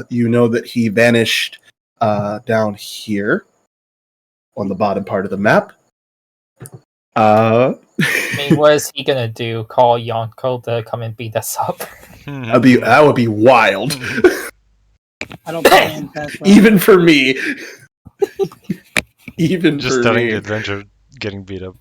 You know that he vanished down here on the bottom part of the map. I mean, what is he gonna do? Call Yonko to come and beat us up? That would be wild. I don't plan past that. Even for me. Even Just for starting me. the adventure, getting beat up.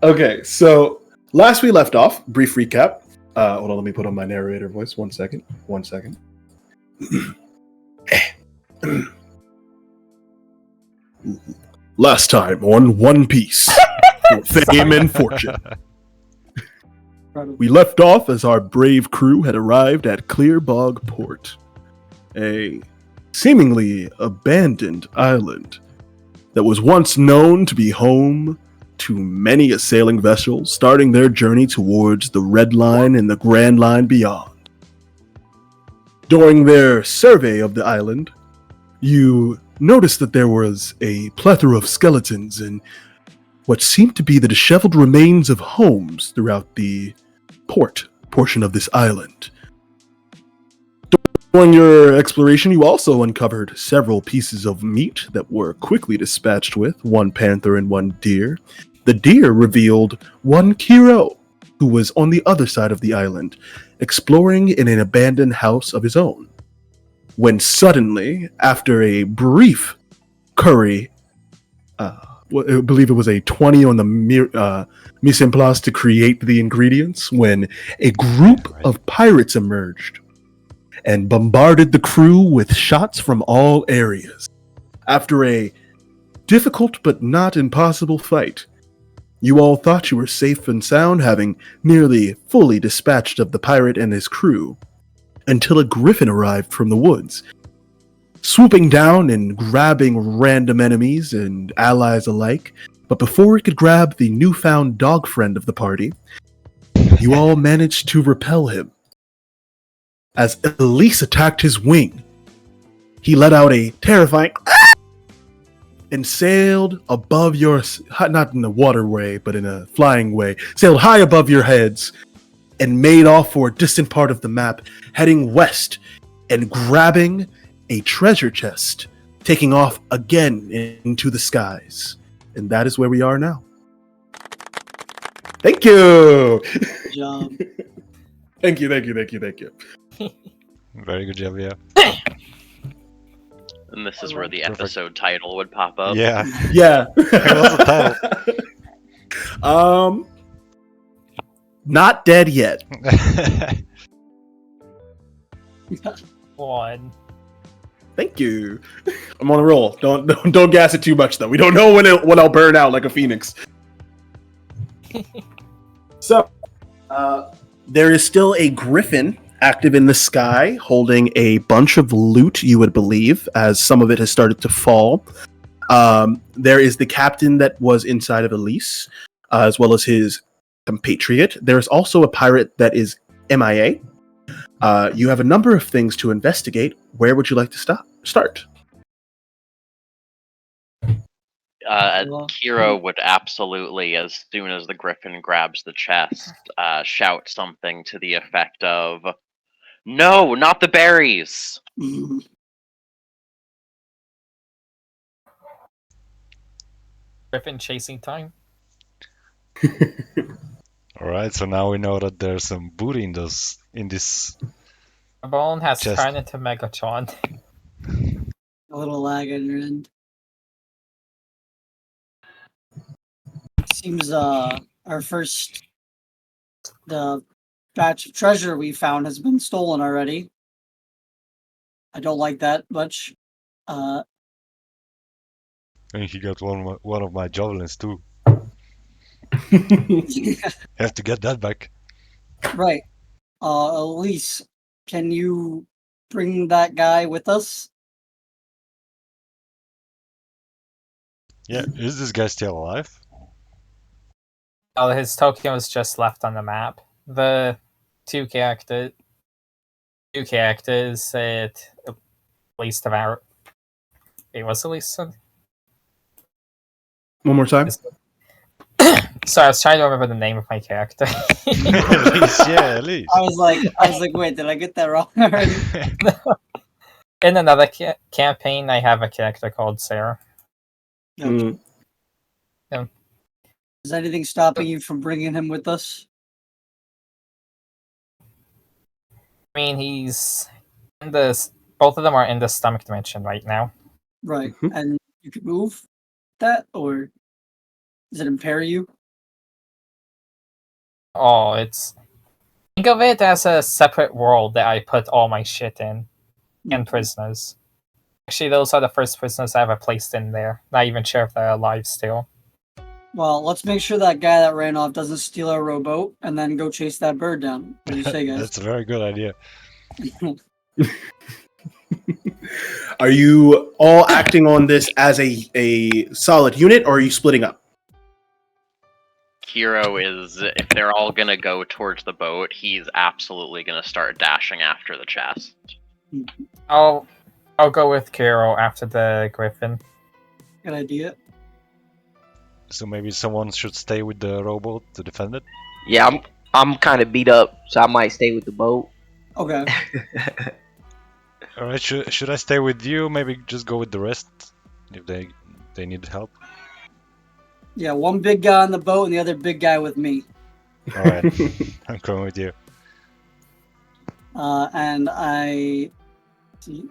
Okay, so last we left off, brief recap. Hold on, let me put on my narrator voice. 1 second. 1 second. Last time on One Piece, for fame and fortune. We left off as our brave crew had arrived at Clearbog Port, a seemingly abandoned island that was once known to be home to many a sailing vessel starting their journey towards the Red Line and the Grand Line beyond. During their survey of the island, you noticed that there was a plethora of skeletons and what seemed to be the disheveled remains of homes throughout the port portion of this island. During your exploration, you also uncovered several pieces of meat that were quickly dispatched with, one panther and one deer. The deer revealed one Kiro, who was on the other side of the island, exploring in an abandoned house of his own. When suddenly, after a brief curry, I believe it was a 20 on the mise en place to create the ingredients, when a group of pirates emerged and bombarded the crew with shots from all areas. After a difficult but not impossible fight, you all thought you were safe and sound, having nearly fully dispatched of the pirate and his crew, until a griffin arrived from the woods, swooping down and grabbing random enemies and allies alike. But before it could grab the newfound dog friend of the party, you all managed to repel him. As Elise attacked his wing, he let out a terrifying and sailed above your, not in a waterway, but in a flying way, sailed high above your heads and made off for a distant part of the map, heading west and grabbing a treasure chest, taking off again into the skies. And that is where we are now. Thank you! Good job. Thank you. Very good job, yeah. And this is where the episode title would pop up. Yeah. Yeah. What's the title? Not dead yet. One. Thank you. I'm on a roll. Don't gas it too much though. We don't know when I'll burn out like a phoenix. So, there is still a griffin active in the sky, holding a bunch of loot, you would believe, as some of it has started to fall. There is the captain that was inside of Elise, as well as his compatriot. There's also a pirate that is MIA. You have a number of things to investigate. Where would you like to start? Kiro would absolutely, as soon as the griffin grabs the chest, shout something to the effect of, "No, not the berries!" Griffin chasing time. Alright, so now we know that there's some booty in this Bone has chest. turned into Megatron. A little lag on your end. Seems the batch of treasure we found has been stolen already. I don't like that much. And he got one of my javelins too. Have to get that back. Right. Elise, can you bring that guy with us? Yeah, is this guy still alive? Oh, his token was just left on the map. The two characters at least about. It was at least One more time. Sorry, I was trying to remember the name of my character. At least, yeah, at least. I was like, wait, did I get that wrong already? In another campaign, I have a character called Sarah. Mm. Is anything stopping you from bringing him with us? I mean, he's in this. Both of them are in the stomach dimension right now. Right. Mhm. And you can move that, or does it impair you? Oh, it's think of it as a separate world that I put all my shit in and prisoners. Actually, those are the first prisoners I ever placed in there. Not even sure if they're alive still. Well, let's make sure that guy that ran off doesn't steal our rowboat and then go chase that bird down. What do you say, guys? That's a very good idea. Are you all acting on this as a solid unit, or are you splitting up? Kiro is, if they're all gonna go towards the boat, he's absolutely gonna start dashing after the chest. I'll go with Kiro after the Griffin. Good idea. So maybe someone should stay with the rowboat to defend it. Yeah, I'm kind of beat up, so I might stay with the boat. Okay. All right, should I stay with you? Maybe just go with the rest if they need help. Yeah, one big guy on the boat and the other big guy with me. All right, I'm coming with you. And I... see,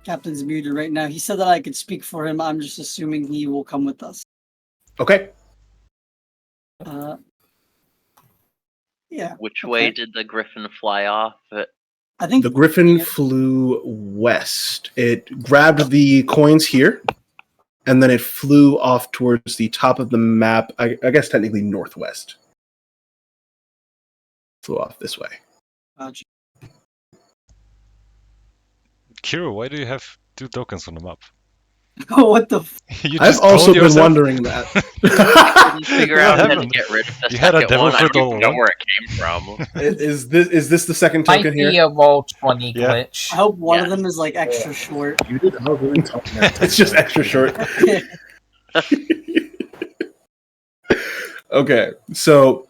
Captain's muted right now. He said that I could speak for him. I'm just assuming he will come with us. Okay. Yeah. Which okay. way did the griffin fly off? I think The Griffin flew west. It grabbed the coins here, and then it flew off towards the top of the map. I guess technically northwest. Flew off this way. Gotcha. Kiro, why do you have 2 tokens on the map? Oh, what the? You I've just also told been yourself- wondering that. Couldn't figure What out how to happened? get rid of the You had a second devil one. I fruit don't all even know along? where it came from. Is this the second Might token be here? a roll 20 Yeah. glitch. I hope one of Yeah. them is like extra short. You did. I was really talking about It's just extra short. Okay, so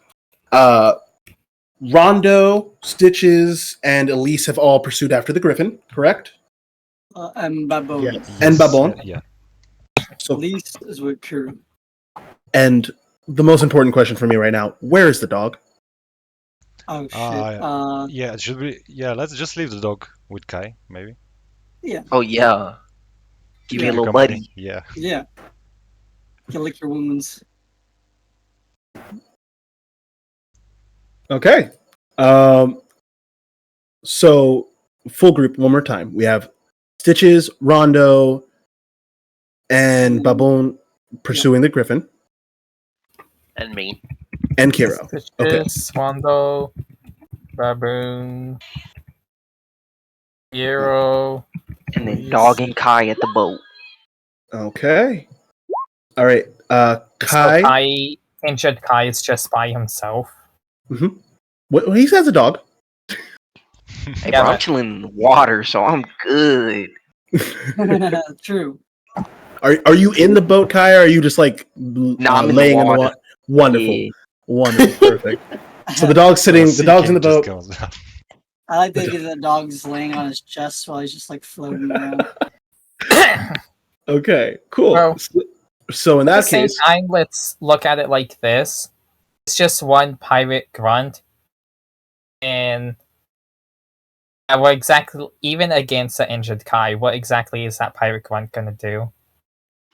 Rondo, Stitches, and Elise have all pursued after the Griffin, correct? And Baboon. Yeah. And Babon. Yeah. So, Elise is with Kuru. and the most important question for me right now: where is the dog? Oh shit. Yeah, should we? Yeah, let's just leave the dog with Kai, maybe. Oh yeah, give me a Keep you little company. buddy. Yeah. Yeah. You can lick your wounds. Okay. So full group one more time. We have Stitches, Rondo, and Babon pursuing the Griffin, And me. and Kiro. Okay. Swando, Baboon, Hero. And then dog and Kai at the boat. Okay. All right. So Kai. injured Kai is just by himself. Well, he has a dog. Hey, Yeah, bro, I'm but- chilling in the water, so I'm good. True. Are you in the boat, Kai? Or are you just like I'm in the laying in the water. water? Wonderful. Yeah. Wonderful. Perfect. So the dog's sitting. The dog's in the boat. I like the idea that the dog's laying on his chest while he's just like floating around. Okay. Cool. Well, So in At that the same case, time, let's look at it like this. It's just one pirate grunt. And what exactly, even against the injured Kai, what exactly is that pirate grunt going to do?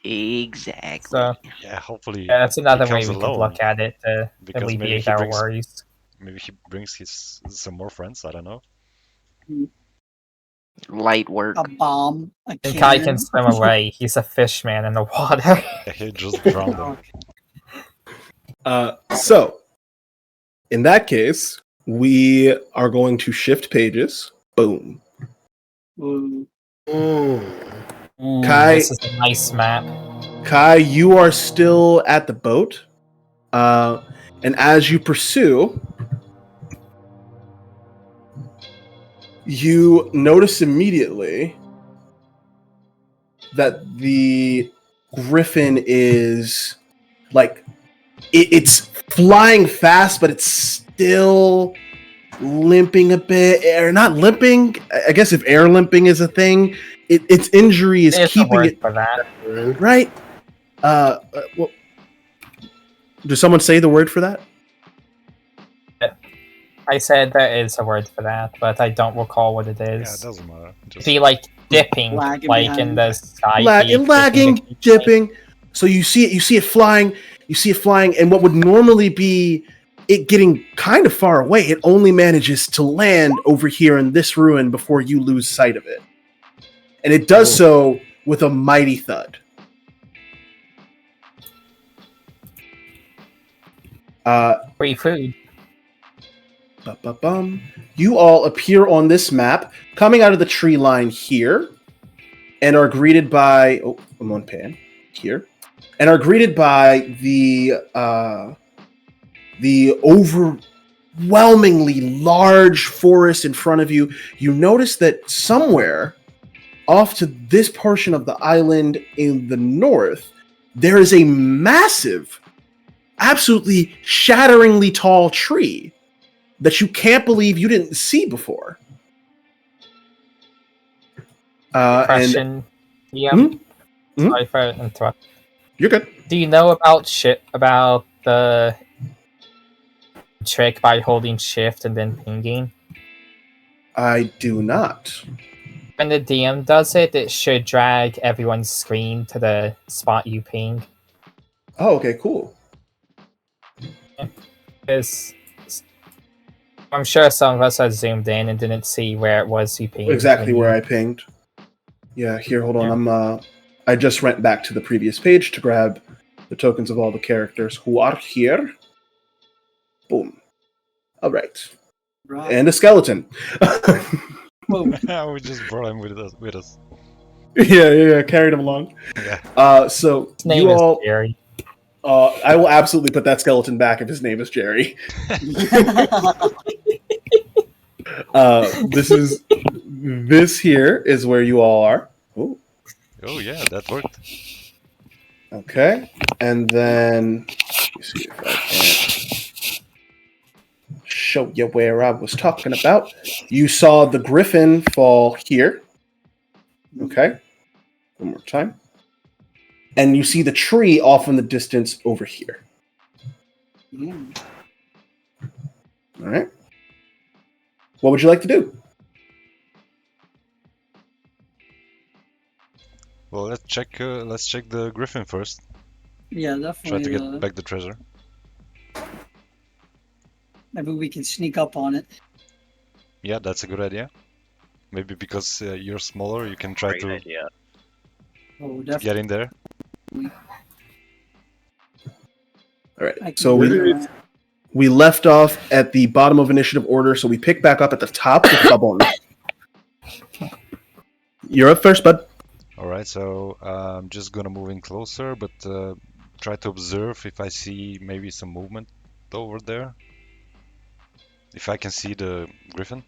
Exactly. So, Yeah, hopefully. yeah, that's another he way comes we could alone, look at it to because maybe alleviate he our brings worries. maybe he brings some more friends. I don't know. Light work. A bomb. A And Kai cannon. can swim away. He's a fish man in the water. Yeah, he just drowned him. so in that case, we are going to shift pages. Boom. Ooh. Ooh, Kai- this is a nice map. Kai, you are still at the boat. And as you pursue, you notice immediately that the Griffin is like it's flying fast, but it's still limping a bit, or not limping. I guess if air limping is a thing, its injury is There's a keeping word it for that. right. Well, does someone say the word for that? I said there is a word for that, but I don't recall what it Yeah, it is. doesn't matter. Just Be like dipping, Lagging like in behind. the sky. Lagging, dipping. So you see it flying. You see it flying, and what would normally be it getting kind of far away, it only manages to land over here in this ruin before you lose sight of it, and it does so with a mighty thud. Free food. You all appear on this map, coming out of the tree line here, and are greeted by I'm on pan here, and are greeted by the overwhelmingly large forest in front of you. You notice that somewhere off to this portion of the island in the north, there is a massive, absolutely shatteringly tall tree that you can't believe you didn't see before. Question. Sorry for interrupting. You're good. Do you know about the trick by holding shift and then pinging? I do not. When the DM does it, it should drag everyone's screen to the spot you ping. Oh, okay, cool. Because I'm sure some of us had zoomed in and didn't see where it was you pinged. Exactly where I pinged. Yeah, here, hold on. Yeah. I just went back to the previous page to grab the tokens of all the characters who are here. Boom. All right. Right. And a skeleton. Whoa. we just brought him with us. Yeah, carried him along. Yeah. So His name you is all, Jerry. I will absolutely put that skeleton back if his name is Jerry. This here is where you all are. Ooh. Oh yeah, that worked. Okay, and then let me see if I can show you where I was talking about. You saw the griffin fall here. Okay, one more time, and you see the tree off in the distance over here. All right. What would you like to do? Well, let's check the griffin first. Yeah, Try definitely. to get back the treasure. Maybe we can sneak up on it. Yeah, that's a good idea. Maybe because you're smaller, you can try Great to idea. Oh, get definitely. in there. All right. I can So do that. we left off at the bottom of initiative order, so we pick back up at the top with Bubble. You're up first, bud. Alright, so I'm just gonna move in closer, but try to observe if I see maybe some movement over there. If I can see the griffin.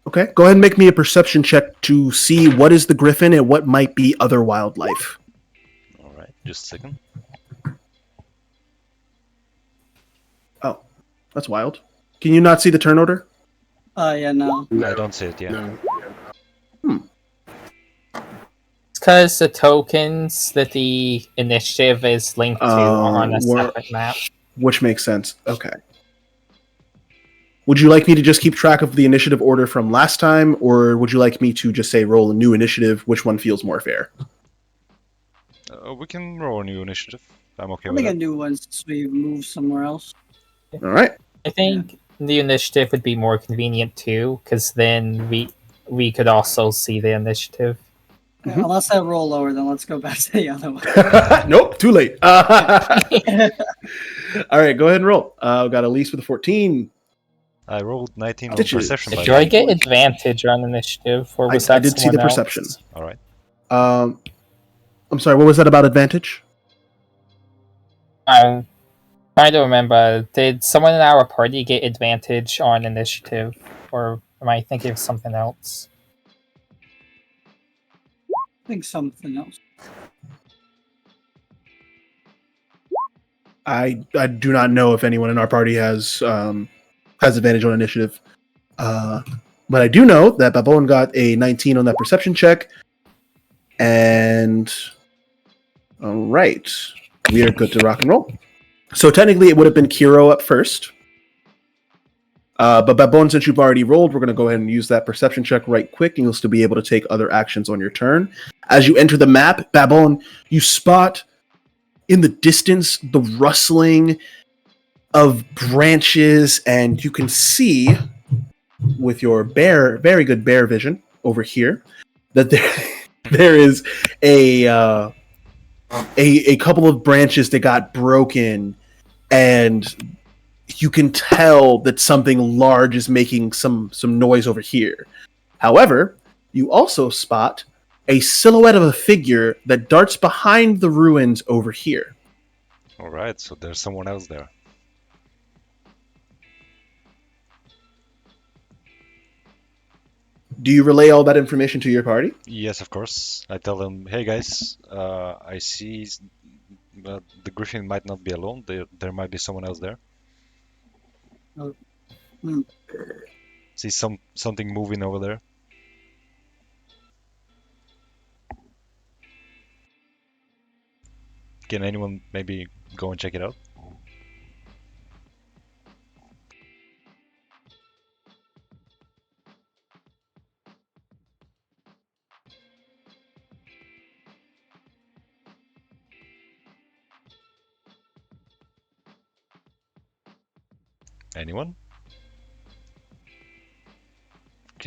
Okay, go ahead and make me a perception check to see what is the griffin and what might be other wildlife. Alright, just a second. Oh, that's wild. Can you not see the turn order? Yeah, no. I don't see it yet. No. It's because the tokens that the initiative is linked to are on a separate map. Which makes sense. Okay. Would you like me to just keep track of the initiative order from last time, or would you like me to just say roll a new initiative? Which one feels more fair? We can roll a new initiative. I'm okay I with think a it. new one since we moved somewhere else. All right. I think the initiative would be more convenient too, because then we could also see the initiative. Yeah, unless I roll lower, then let's go back to the other one. Nope, too late. All right, go ahead and roll. I've got Elise with a 14. I rolled 19 on Did you? perception. By Do I get advantage on initiative, or was I that did see the someone else? perception. Alright. I'm sorry, what was that about advantage? I'm trying to remember. Did someone in our party get advantage on initiative, or am I thinking of something else? I think something else. I do not know if anyone in our party has advantage on initiative. But I do know that Babon got a 19 on that perception check. And all right, we are good to rock and roll. So technically, it would have been Kiro up first. But Babon, since you've already rolled, we're going to go ahead and use that perception check right quick, and you'll still be able to take other actions on your turn. As you enter the map, Babon, you spot in the distance the rustling of branches, and you can see with your very good bear vision over here, that there is a couple of branches that got broken, and you can tell that something large is making some noise over here. However, you also spot a silhouette of a figure that darts behind the ruins over here. All right, so there's someone else there. Do you relay all that information to your party? Yes, of course. I tell them, hey guys, I see the griffin might not be alone. There might be someone else there. Oh. Hmm. See something moving over there. Can anyone maybe go and check it out? Anyone?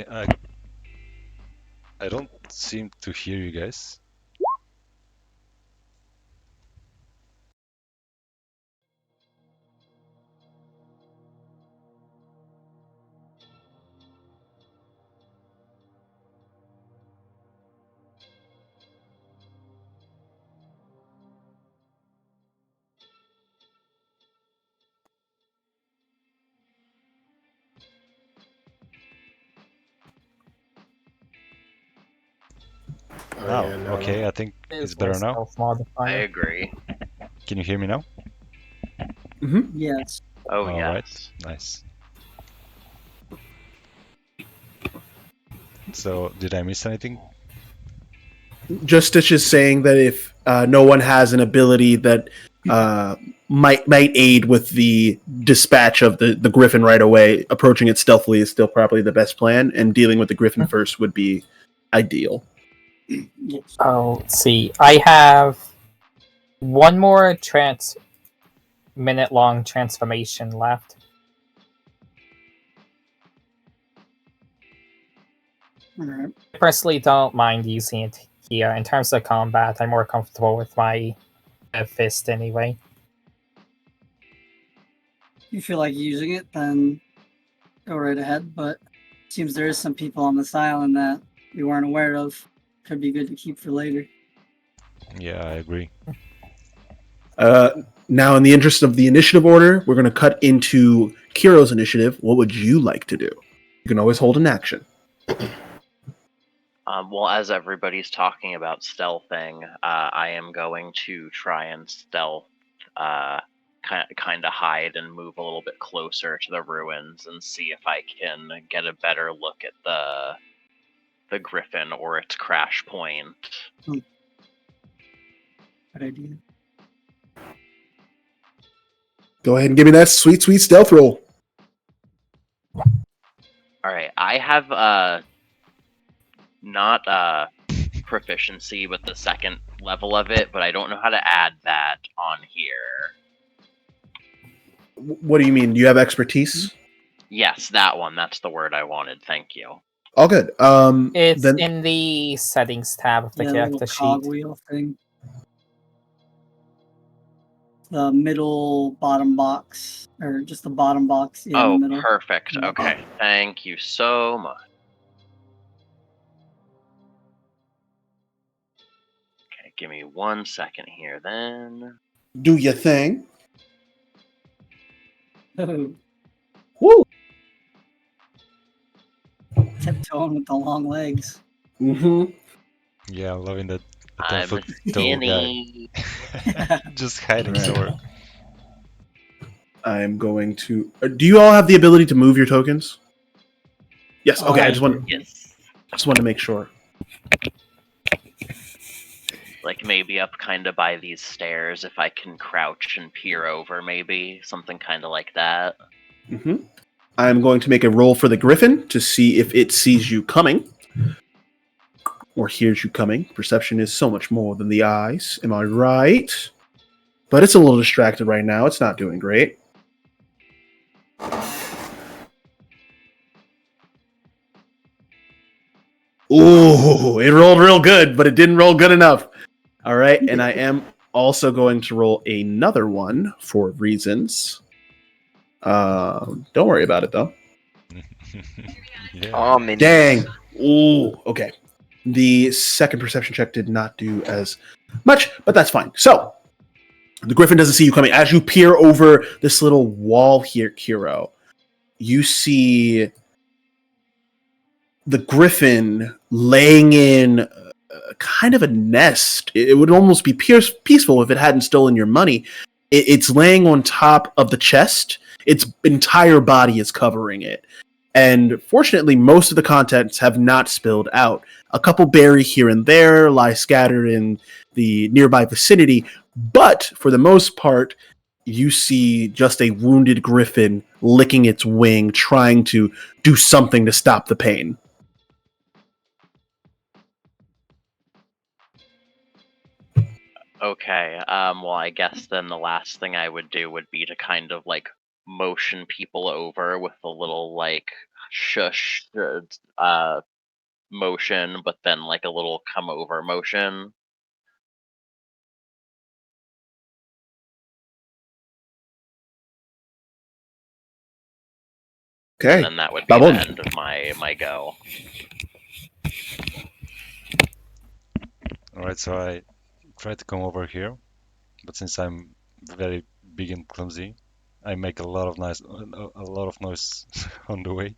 I don't seem to hear you guys. Oh, okay, I think it's better now. Stealth I modifier. agree. Can you hear me now? Yes. Oh, All yes. right, nice. So, did I miss anything? Just Stitches saying that if no one has an ability that might aid with the dispatch of the griffin right away, approaching it stealthily is still probably the best plan, and dealing with the griffin first would be ideal. Yes. Oh, let's see. I have one more minute-long transformation left. All right. I personally don't mind using it here. In terms of combat, I'm more comfortable with my fist anyway. If you feel like using it, then go right ahead. But it seems there is some people on this island that we weren't aware of. Could be good to keep for later. Yeah, I agree. Now, in the interest of the initiative order, we're going to cut into Kiro's initiative. What would you like to do? You can always hold an action. Well, as everybody's talking about stealthing, I am going to try and stealth, kind of hide and move a little bit closer to the ruins and see if I can get a better look at the griffin or its crash point. Good idea. Go ahead and give me that sweet stealth roll. All right, I have not proficiency with the second level of it, but I don't know how to add that on here. What do you mean? Do you have expertise? Yes, that one. That's the word I wanted. Thank you. All good. It's Then in the settings tab of the Yeah, character little sheet. cogwheel thing. The middle bottom box, or just the bottom box. Yeah, in Oh, the middle. perfect. Yeah. Okay. Thank you so much. Okay, give me 1 second here then. do your thing. Oh, Woo! tiptoeing with the long legs. Mm-hmm. Yeah, I'm loving that. The I'm 10-foot tall guy. skinny. Just hiding Right. somewhere. I am going to. Do you all have the ability to move your tokens? Yes. Okay. I just want Yes. to make sure. Like maybe up kind of by these stairs, if I can crouch and peer over, maybe something kind of like that. Mm-hmm. I'm going to make a roll for the griffin to see if it sees you coming or hears you coming. Perception is so much more than the eyes. Am I right? But it's a little distracted right now. It's not doing great. Ooh, it rolled real good, but it didn't roll good enough. All right, and I am also going to roll another one for reasons. Don't worry about it, though. Yeah. Ominous. Dang. Ooh, okay. The second perception check did not do as much, but that's fine. So, the griffin doesn't see you coming. As you peer over this little wall here, Kiro, you see the griffin laying in kind of a nest. It would almost be peaceful if it hadn't stolen your money. It's laying on top of the chest. Its entire body is covering it. And fortunately, most of the contents have not spilled out. A couple berry here and there lie scattered in the nearby vicinity, but for the most part, you see just a wounded griffin licking its wing, trying to do something to stop the pain. Okay, well, I guess then the last thing I would do would be to kind of like motion people over with a little like shush motion, but then like a little come over motion. Okay. And then that would be Babon. the end of my go. Alright, so I try to come over here, but since I'm very big and clumsy, I make a lot of noise on the way.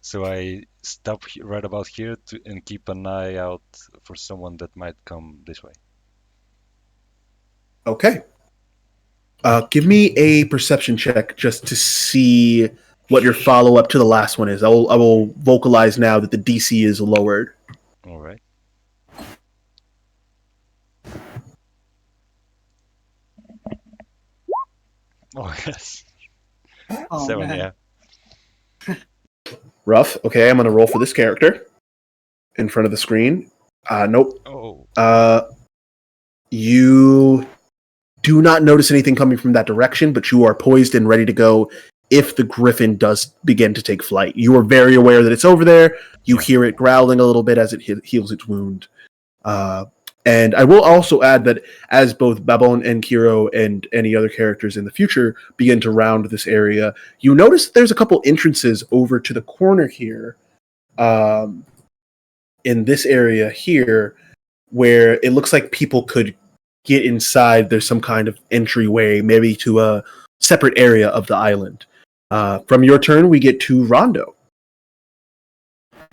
So I stop right about here and keep an eye out for someone that might come this way. Okay. Give me a perception check just to see what your follow up to the last one is. I will vocalize now that the DC is lowered. All right. Oh yes, Oh 7. man. Yeah. Rough. Okay, I'm gonna roll for this character in front of the screen. Nope. Oh. You do not notice anything coming from that direction, but you are poised and ready to go if the griffin does begin to take flight. You are very aware that it's over there. You hear it growling a little bit as it heals its wound. And I will also add that as both Babon and Kiro and any other characters in the future begin to round this area, you notice that there's a couple entrances over to the corner here, in this area here, where it looks like people could get inside. There's some kind of entryway, maybe to a separate area of the island. From your turn, we get to Rondo.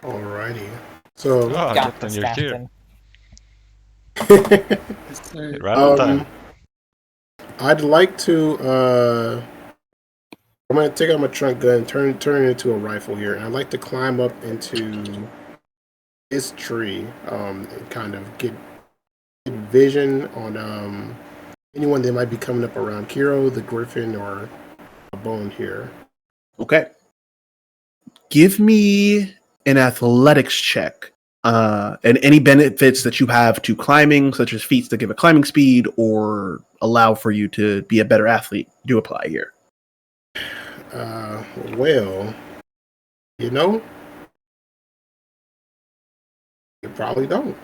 Alrighty. So, Oh, Got Captain, this, you're here. Captain. Yes, sir. Right on time. I'd like to. I'm gonna take out my trunk gun, turn it into a rifle here, and I'd like to climb up into this tree, and kind of get vision on anyone that might be coming up around Kiro, the Griffin, or a bone here. Okay. Give me an athletics check. And any benefits that you have to climbing, such as feats that give a climbing speed or allow for you to be a better athlete, do apply here. Well, you know, you probably don't.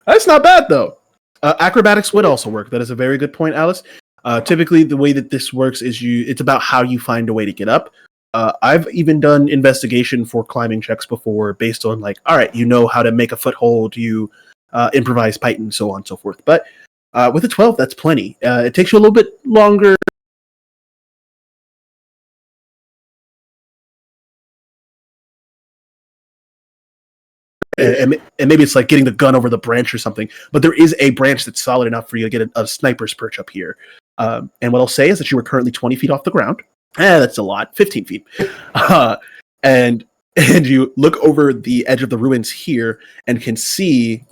That's not bad, though. Acrobatics would also work. That is a very good point, Alice. Typically, the way that this works is it's about how you find a way to get up. I've even done investigation for climbing checks before based on, like, all right, you know how to make a foothold, you improvise Python, so on and so forth. But with a 12, that's plenty. It takes you a little bit longer. and maybe it's like getting the gun over the branch or something. But there is a branch that's solid enough for you to get a sniper's perch up here. And what I'll say is that you were currently 20 feet off the ground. That's a lot, 15 feet. And you look over the edge of the ruins here and can see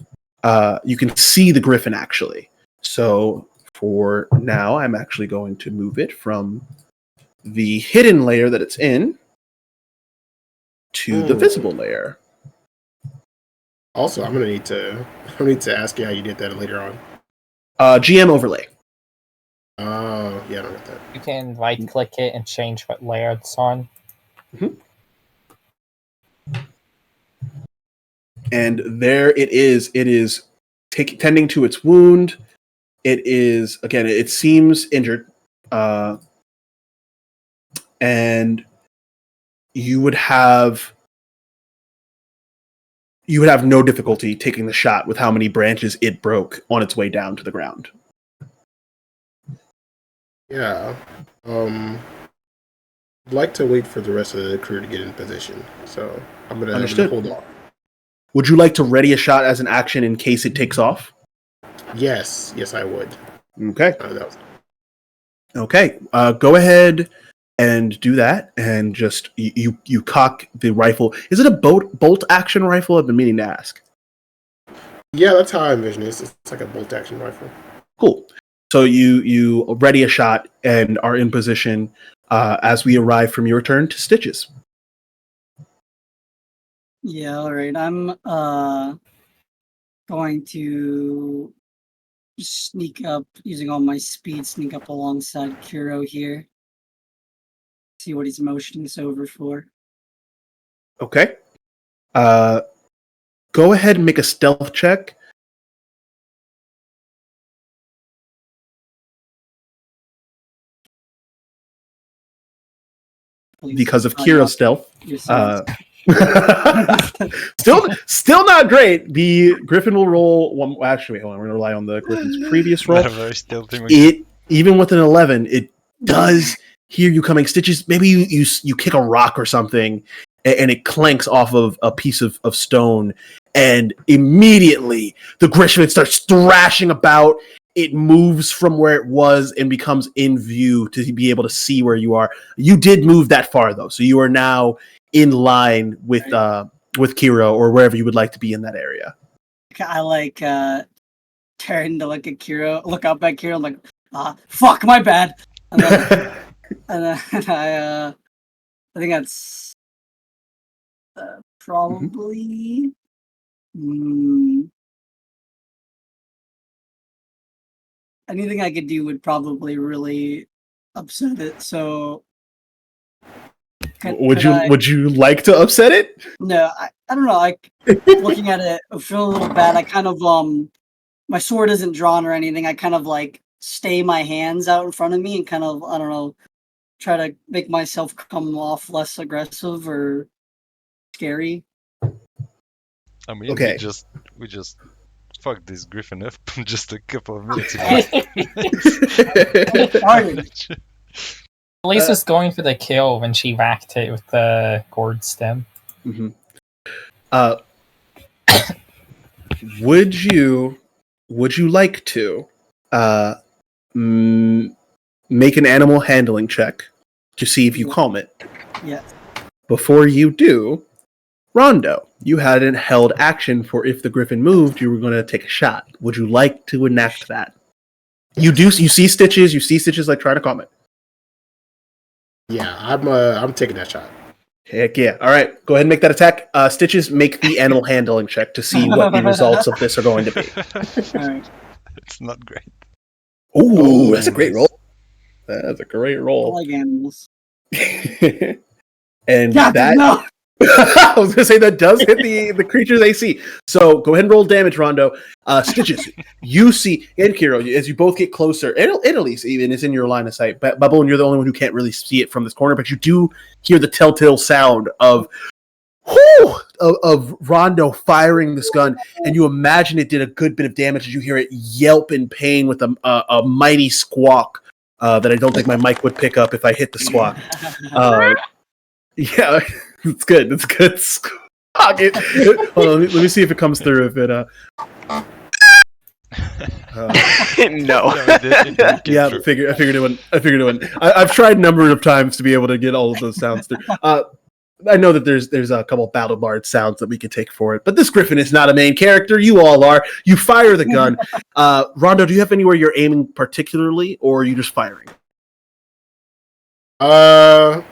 you can see the griffin actually. So for now, I'm actually going to move it from the hidden layer that it's in to the visible layer. Also, I'm gonna need to ask you how you did that later on. GM overlay. Oh, yeah, I don't get that. You can right-click it and change what layer it's on. Mm-hmm. And there it is. It is tending to its wound. It is, again, it seems injured. And you would have no difficulty taking the shot with how many branches it broke on its way down to the ground. Yeah. I'd like to wait for the rest of the crew to get in position. So I'm gonna hold off. Would you like to ready a shot as an action in case it takes off? Yes, I would. Okay. Okay. Go ahead and do that, and just you cock the rifle. Is it a bolt action rifle? I've been meaning to ask. Yeah, that's how I envision it. It's like a bolt action rifle. Cool. So you ready a shot and are in position as we arrive from your turn to Stitches. Yeah, all right. I'm going to sneak up using all my speed, sneak up alongside Kuro here. See what he's motioning us over for. Okay. Go ahead and make a stealth check. Because of Kiro's stealth. Still not great. The Griffin will roll one. Actually, wait, hold on. We're going to rely on the Griffin's previous roll. It, even with an 11, it does hear you coming. Stitches, maybe you kick a rock or something, and it clanks off of a piece of stone, and immediately the Griffin starts thrashing about. It moves from where it was and becomes in view to be able to see where you are. You did move that far, though, so you are now in line with Kiro or wherever you would like to be in that area. I like turn to look at Kiro, look up at Kiro, like, fuck, my bad. And then, I think that's probably. Anything I could do would probably really upset it. So, would you like to upset it? No, I don't know. Like looking at it, I feel a little bad. I kind of my sword isn't drawn or anything. I kind of like stay my hands out in front of me and kind of, I don't know, try to make myself come off less aggressive or scary. I mean, okay. we just fucked this Griffin up just a couple of minutes ago. Elise was going for the kill when she whacked it with the gourd stem. Mm-hmm. Would you like to make an animal handling check to see if you calm it? Yes. Before you do, Rondo, you hadn't held action for if the Griffin moved, you were going to take a shot. Would you like to enact that? You see Stitches like trying to calm it. Yeah, I'm taking that shot. Heck yeah. All right, go ahead and make that attack. Stitches, make the animal handling check to see what the results of this are going to be. All right. It's not great. Ooh, that's a great roll. That's a great I roll. like animals. And God, that... no! I was going to say that does hit the creatures they see. So go ahead and roll damage, Rondo. Stitches, you see, and Kiro, as you both get closer, and Elise even is in your line of sight. Bubble, and you're the only one who can't really see it from this corner, but you do hear the telltale sound of Rondo firing this gun, and you imagine it did a good bit of damage as you hear it yelp in pain with a mighty squawk that I don't think my mic would pick up if I hit the squawk. Yeah. It's good. Okay. Hold on, let me see if it comes through. If it No. It didn't yeah, I through. figured it wouldn't. I've tried a number of times to be able to get all of those sounds through. I know that there's a couple battle bard sounds that we could take for it, but this Griffin is not a main character. You all are. You fire the gun. Rondo, do you have anywhere you're aiming particularly, or are you just firing? Yeah,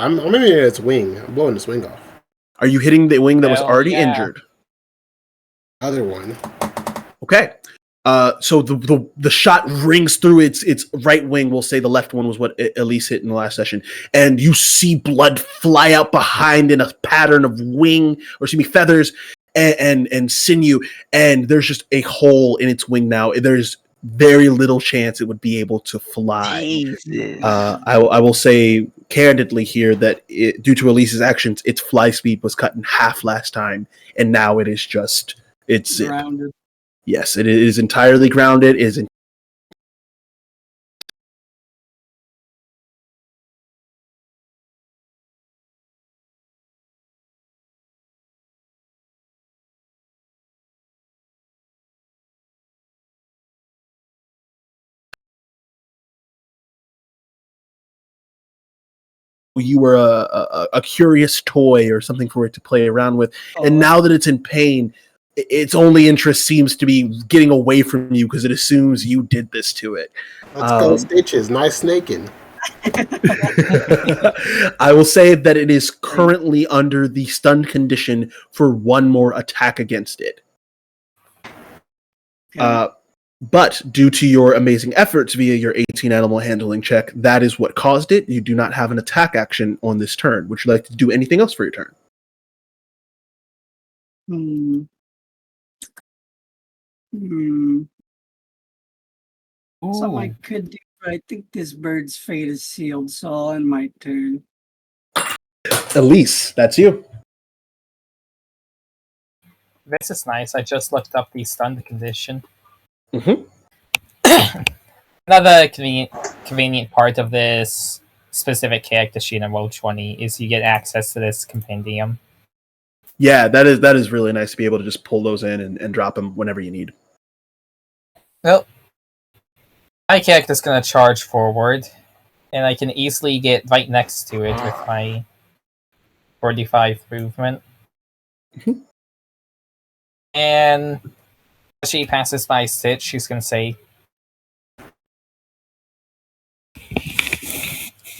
I'm aiming at its wing. I'm blowing its wing off. Are you hitting the wing that was Hell already yeah. injured? Other one. Okay. So the shot rings through its right wing. We'll say the left one was what Elise hit in the last session, and you see blood fly out behind in a pattern of feathers and sinew, and there's just a hole in its wing now. There's very little chance it would be able to fly. Jesus. I will say candidly here that due to Elise's actions, its fly speed was cut in half last time, and now it is just zip. Grounded. Yes, it is entirely grounded. You were a curious toy or something for it to play around with, and now that it's in pain, its only interest seems to be getting away from you because it assumes you did this to it. Let's go, Stitches. Nice snaking. I will say that it is currently under the stunned condition for one more attack against it. But due to your amazing efforts via your 18 animal handling check, that is what caused it. You do not have an attack action on this turn. Would you like to do anything else for your turn? Something I could do, but I think this bird's fate is sealed, so I'll end my turn. Elise, that's you. This is nice. I just looked up the stunned condition. Mm-hmm. Another convenient part of this specific character sheet in Roll 20 is you get access to this compendium. Yeah, that is really nice to be able to just pull those in and drop them whenever you need. Well, my character's going to charge forward, and I can easily get right next to it with my 45 movement. Mm-hmm. And as she passes by Stitch, she's going to say,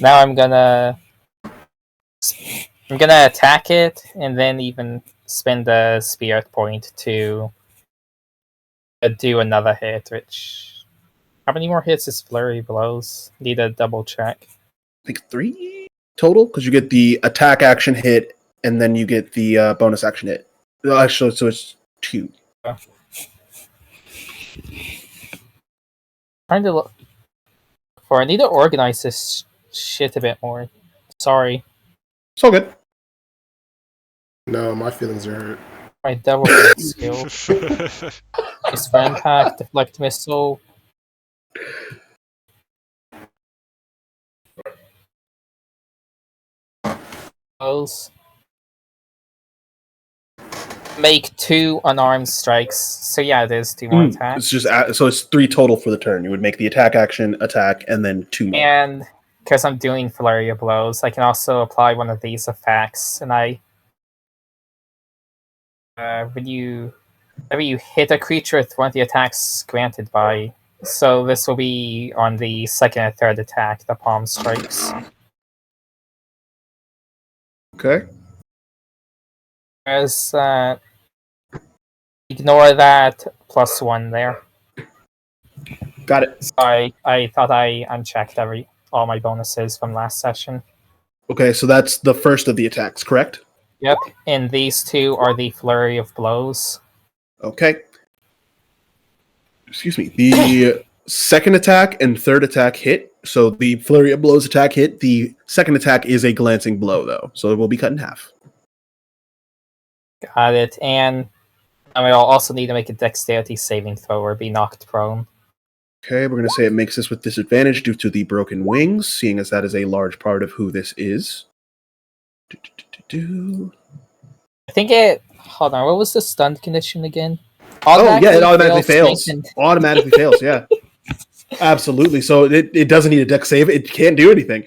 now I'm gonna attack it, and then even spend a spirit point to do another hit. Which, how many more hits is Flurry Blows? Need a double check. I think 3 total, because you get the attack action hit, and then you get the bonus action hit. Actually, so it's 2. Trying to look for. I need to organize this shit a bit more. Sorry. It's all good. No, my feelings are hurt. My double hit skill. Just for impact, deflect missile. Those. Make 2 unarmed strikes. So yeah, it is 2 more attacks. It's just so it's 3 total for the turn. You would make the attack action, attack, and then 2 more. And because I'm doing Flurry of Blows, I can also apply one of these effects. And when you hit a creature with one of the attacks granted by, so this will be on the second and third attack, the palm strikes. Okay. Whereas ignore that +1 there. Got it. So I thought I unchecked all my bonuses from last session. Okay, so that's the first of the attacks, correct? Yep, and these 2 are the Flurry of Blows. Okay. Excuse me. The second attack and third attack hit. So the Flurry of Blows attack hit. The second attack is a glancing blow, though, so it will be cut in half. Got it, and I will also need to make a dexterity saving throw or be knocked prone. Okay, we're going to say it makes this with disadvantage due to the broken wings, seeing as that is a large part of who this is. I think it. Hold on, what was the stunned condition again? Oh yeah, it automatically fails. strength Automatically fails. Yeah, absolutely. So it doesn't need a deck save. It can't do anything.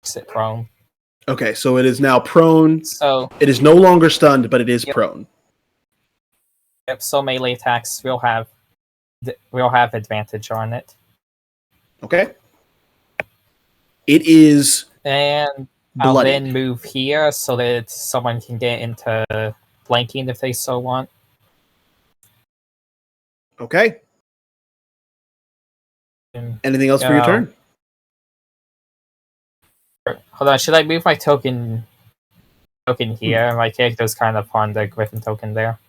sit prone. Okay, so it is now prone. So It is no longer stunned, but it is Yep. prone. yep, so melee attacks will have advantage on it. Okay. It is And I'll bloodied. then move here so that someone can get into flanking if they so want. Okay. And, Anything else for your turn? hold on, should I move my token here? My character's kind of on the Griffin token there.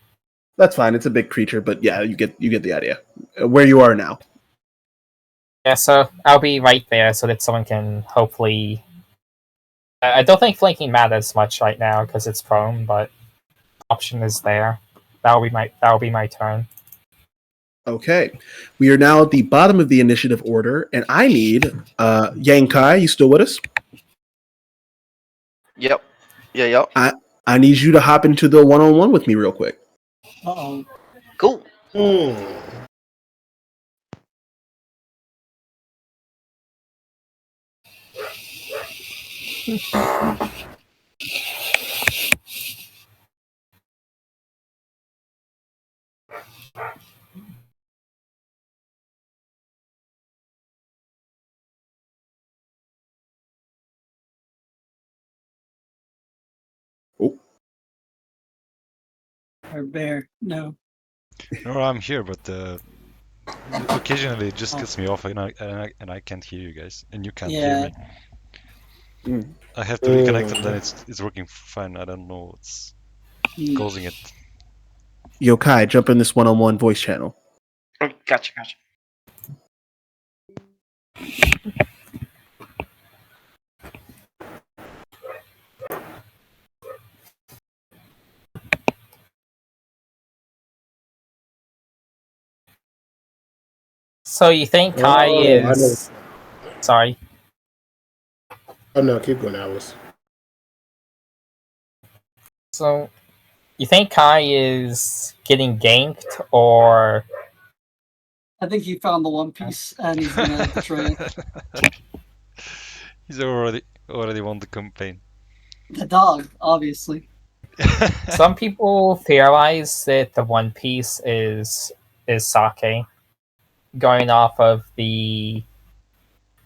That's fine. It's a big creature, but yeah, you get the idea. Where you are now. Yeah, so I'll be right there so that someone can hopefully. I don't think flanking matters much right now because it's prone, but option is there. That'll be my turn. Okay. We are now at the bottom of the initiative order, and I need Yang Kai, you still with us? Yep. Yeah. I need you to hop into the one-on-one with me real quick. Uh-oh. Cool. Oh. Or bear. No. No, I'm here, but occasionally it just Oh. gets me off, and I can't hear you guys, and you can't hear Yeah. me. Mm. I have to reconnect, and then it's working fine. I don't know what's Hmm. causing it. Yo, Kai, jump in this one-on-one voice channel. Oh, gotcha. So you think Kai I know. is? Sorry. Oh no, keep going, Alice. So you think Kai is getting ganked, or I think he found the One Piece and he's gonna betray it. He's already won the campaign. The dog, obviously. some people theorize that the One Piece is sake, going off of the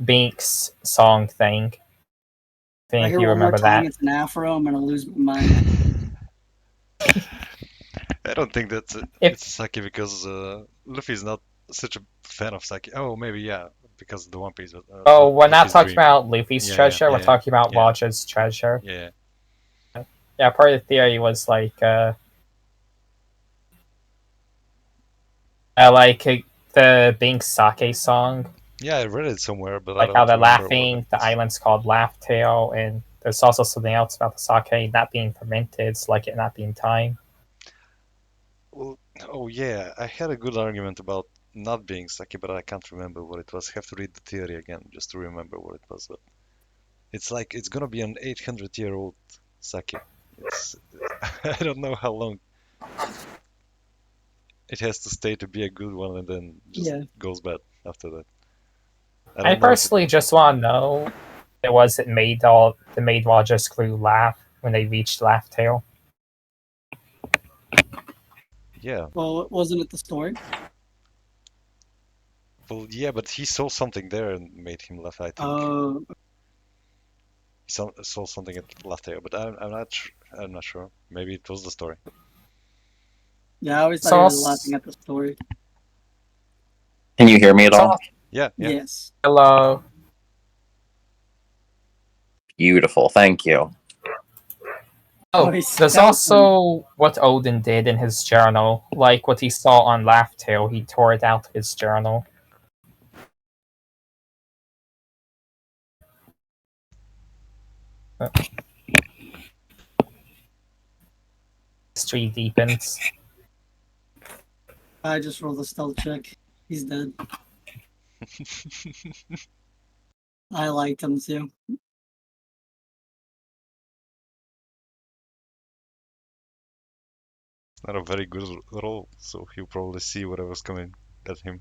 Binks song thing. I I think hear you one more remember time that. it's an afro, I'm gonna lose my mind. I don't think that's it's sake because Luffy's not such a fan of sake. Oh, maybe yeah, because of the One Piece. Oh, we're not Luffy's talking dream. about Luffy's Yeah, treasure. We're yeah, talking about yeah. Roger's treasure. Yeah. Yeah, part of the theory was like the Binks sake song. Yeah, I read it somewhere, but I Like how don't they're remember what laughing, it the is. island's called Laugh Tale, and there's also something else about the sake not being fermented, so like it not being time. Well, oh yeah, I had a good argument about not being sake, but I can't remember what it was. I have to read the theory again just to remember what it was. But it's like it's gonna be an 800-year-old sake. It's I don't know how long it has to stay to be a good one, and then just Yeah. goes bad after that. I don't know if personally just want to know it was it made Roger's crew laugh when they reached Laugh Tale. yeah, Well, wasn't it the story? well, yeah, but he saw something there and made him laugh. I think Oh, he saw something at Laugh Tale, but I'm not sure. Maybe it was the story. yeah, I always thought So he was I'll laughing at the story. Can you hear me at So, all? Yeah. Yes. hello. Beautiful, thank you. Oh, he's there's scouting. also what Odin did in his journal. Like what he saw on Laugh Tale, he tore it out of his journal. His mystery deepens. I just rolled a stealth check. He's dead. I liked him too. Not a very good roll, so he'll probably see whatever's coming at him.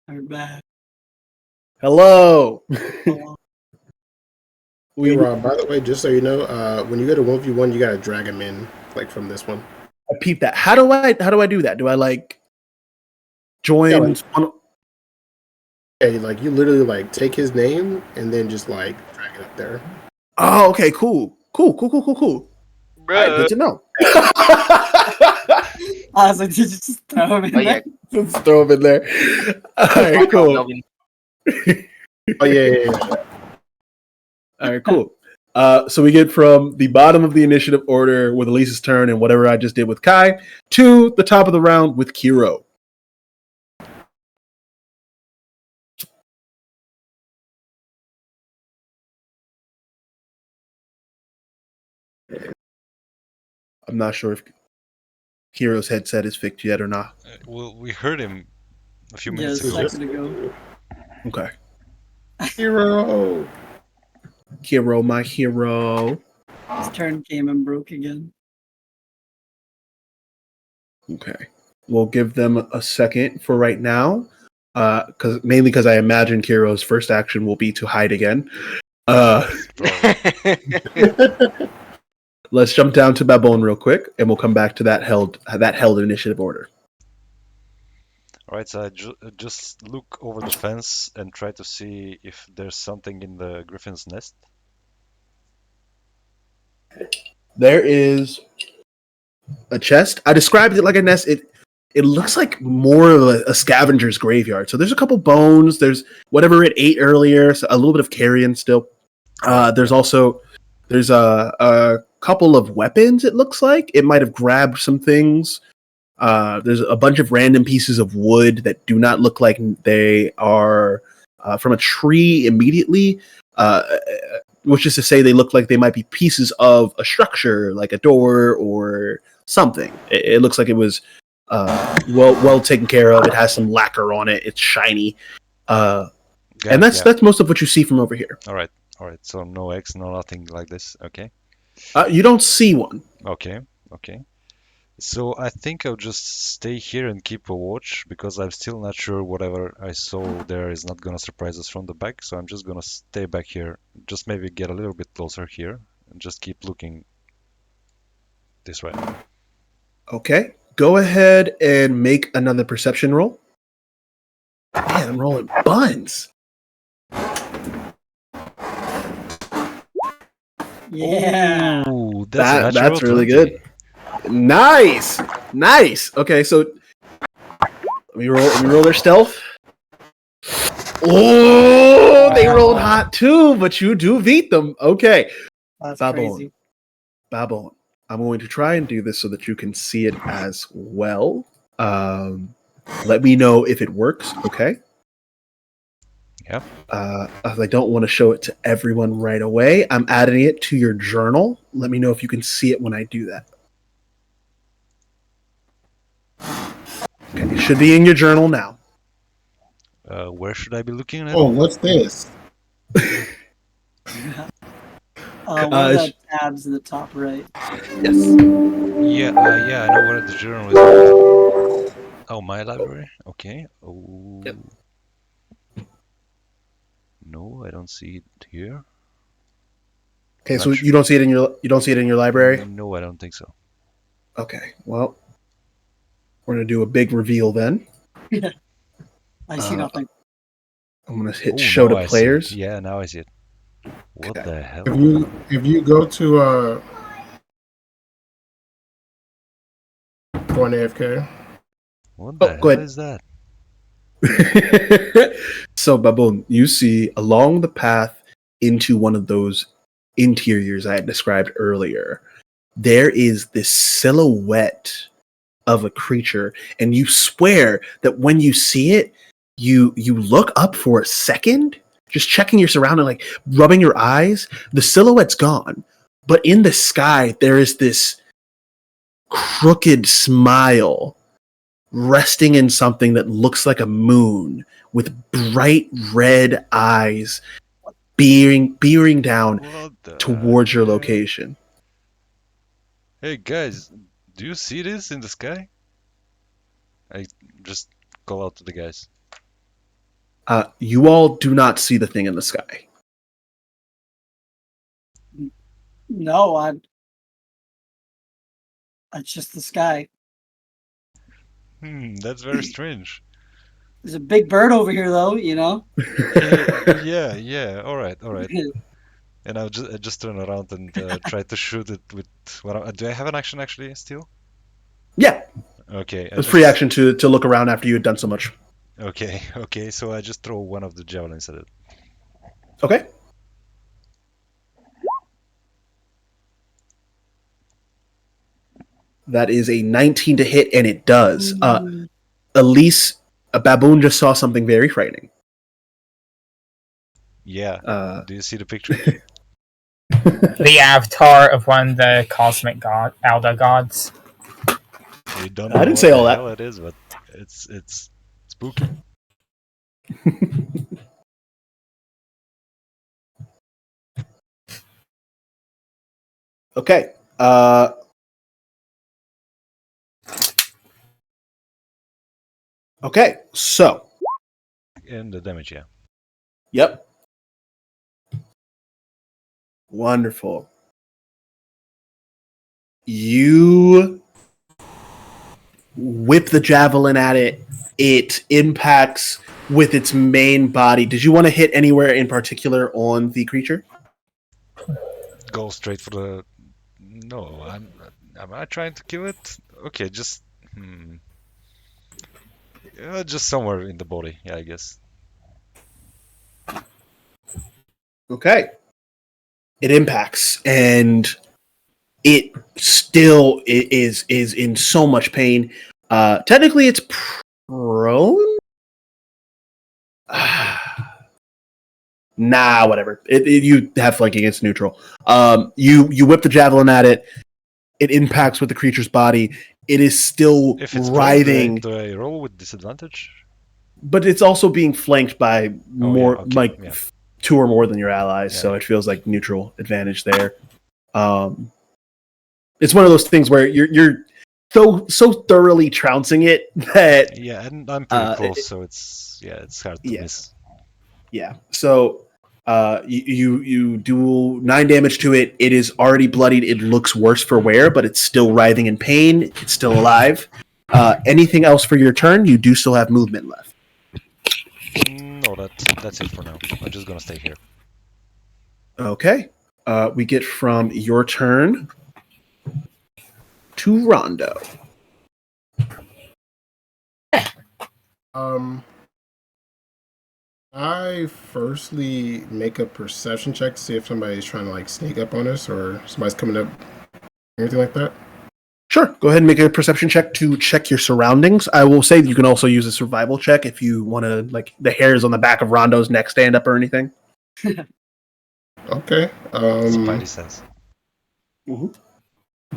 We're back. Hello. Oh, Hey, Rob, by the way, just so you know, when you go to 1v1, you gotta drag him in, like from this one. I peep that. How do I do that? Do I like join? Yeah, like- Okay, like you literally like take his name and then just like drag it up there. Oh, okay, cool. All right, good to know. I was like, did you just throw him in Oh yeah, there? Let's throw him in there. All right, cool. Melvin. Oh yeah. All right, cool. So we get from the bottom of the initiative order with Elise's turn and whatever I just did with Kai to the top of the round with Kiro. I'm not sure if Kiro's headset is fixed yet or not. Well, we heard him a few Yeah, minutes a ago. second ago. Okay. Hero. Kiro, my hero. His turn came and broke again. Okay. We'll give them a second for right now. Mainly because I imagine Kiro's first action will be to hide again. Let's jump down to Babon real quick, and we'll come back to that held initiative order. Alright, so I just look over the fence and try to see if there's something in the griffin's nest. There is a chest. I described it like a nest. It looks like more of a scavenger's graveyard. So there's a couple bones. There's whatever it ate earlier. So a little bit of carrion still. There's a couple of weapons. It looks like it might have grabbed some things. There's a bunch of random pieces of wood that do not look like they are from a tree immediately, which is to say they look like they might be pieces of a structure, like a door or something. It looks like it was well taken care of. It has some lacquer on it. It's shiny, and that's most of what you see from over here. All right. So no eggs, no nothing like this. Okay. You don't see one. Okay. So I think I'll just stay here and keep a watch because I'm still not sure whatever I saw there is not gonna surprise us from the back. So I'm just gonna stay back here, just maybe get a little bit closer here and just keep looking this way. Okay. Go ahead and make another perception roll. Man, I'm rolling buns. Yeah. Ooh, that's That's really good. Nice. Okay, so we roll their stealth. Oh, they rolled hot too, but you do beat them. Okay. That's Babon. crazy. Babon. I'm going to try and do this so that you can see it as well. Let me know if it works, okay? Yeah. I don't want to show it to everyone right away. I'm adding it to your journal. Let me know if you can see it when I do that. Okay, it should be in your journal now. Where should I be looking at? Oh, what's this? One of the tabs in the top right. Yes. Yeah, I know where the journal is. Oh, my library. Okay. Oh. Yep. No, I don't see it here. Okay, so you don't see it in your library? No, I don't think so. Okay. Well, we're gonna do a big reveal then. I see nothing. I'm gonna hit show to players. Yeah, now I see it. What Okay. the hell? If you go to going AFK. What Oh, the go hell ahead. is that? So, Baboon, you see along the path into one of those interiors I had described earlier, there is this silhouette of a creature, and you swear that when you see it, you look up for a second, just checking your surrounding, like rubbing your eyes. The silhouette's gone, but in the sky there is this crooked smile resting in something that looks like a moon with bright red eyes bearing down What the towards your heck? location. Hey guys, do you see this in the sky? I just call out to the guys. You all do not see the thing in the sky. No, it's just the sky. That's very strange. There's a big bird over here, though. You know. Yeah. All right. And I just turn around and try to shoot it with do I have an action actually still? Yeah, Okay. it's free action to look around after you had done so much. Okay. So I just throw one of the javelins at it. Okay. That is a 19 to hit, and it does. Elise, a baboon just saw something very frightening. Yeah. Do you see the picture? The avatar of one of the cosmic elder gods. We don't I know didn't what say the all that. hell it is, but it's spooky. Okay. Okay, so. And the damage, yeah. Yep. Wonderful. You whip the javelin at it. It impacts with its main body. Did you want to hit anywhere in particular on the creature? Go straight for the. No, am I trying to kill it? Okay, just just somewhere in the body. Yeah, I guess. Okay. It impacts, and it still is in so much pain. Technically, it's prone. Nah, whatever. You have flanking; it's neutral. You whip the javelin at it. It impacts with the creature's body. It is still If it's writhing, prone, do I roll with disadvantage? but it's also being flanked by more, okay, like yeah. 2 or more than your allies. Yeah, so yeah. it feels like neutral advantage there. It's one of those things where you're so thoroughly trouncing it that Yeah, and I'm pretty close, so it's hard to miss. Yeah. So you do 9 damage to it. It is already bloodied. It looks worse for wear, but it's still writhing in pain. It's still alive. Anything else for your turn? You do still have movement left. No, that's it for now. I'm just gonna stay here. Okay. We get from your turn to Rondo. I firstly make a perception check to see if somebody's trying to like sneak up on us or somebody's coming up, anything like that. Sure. Go ahead and make a perception check to check your surroundings. I will say that you can also use a survival check if you want to, like, the hairs on the back of Rondo's neck stand up or anything. Okay. Spidey sense.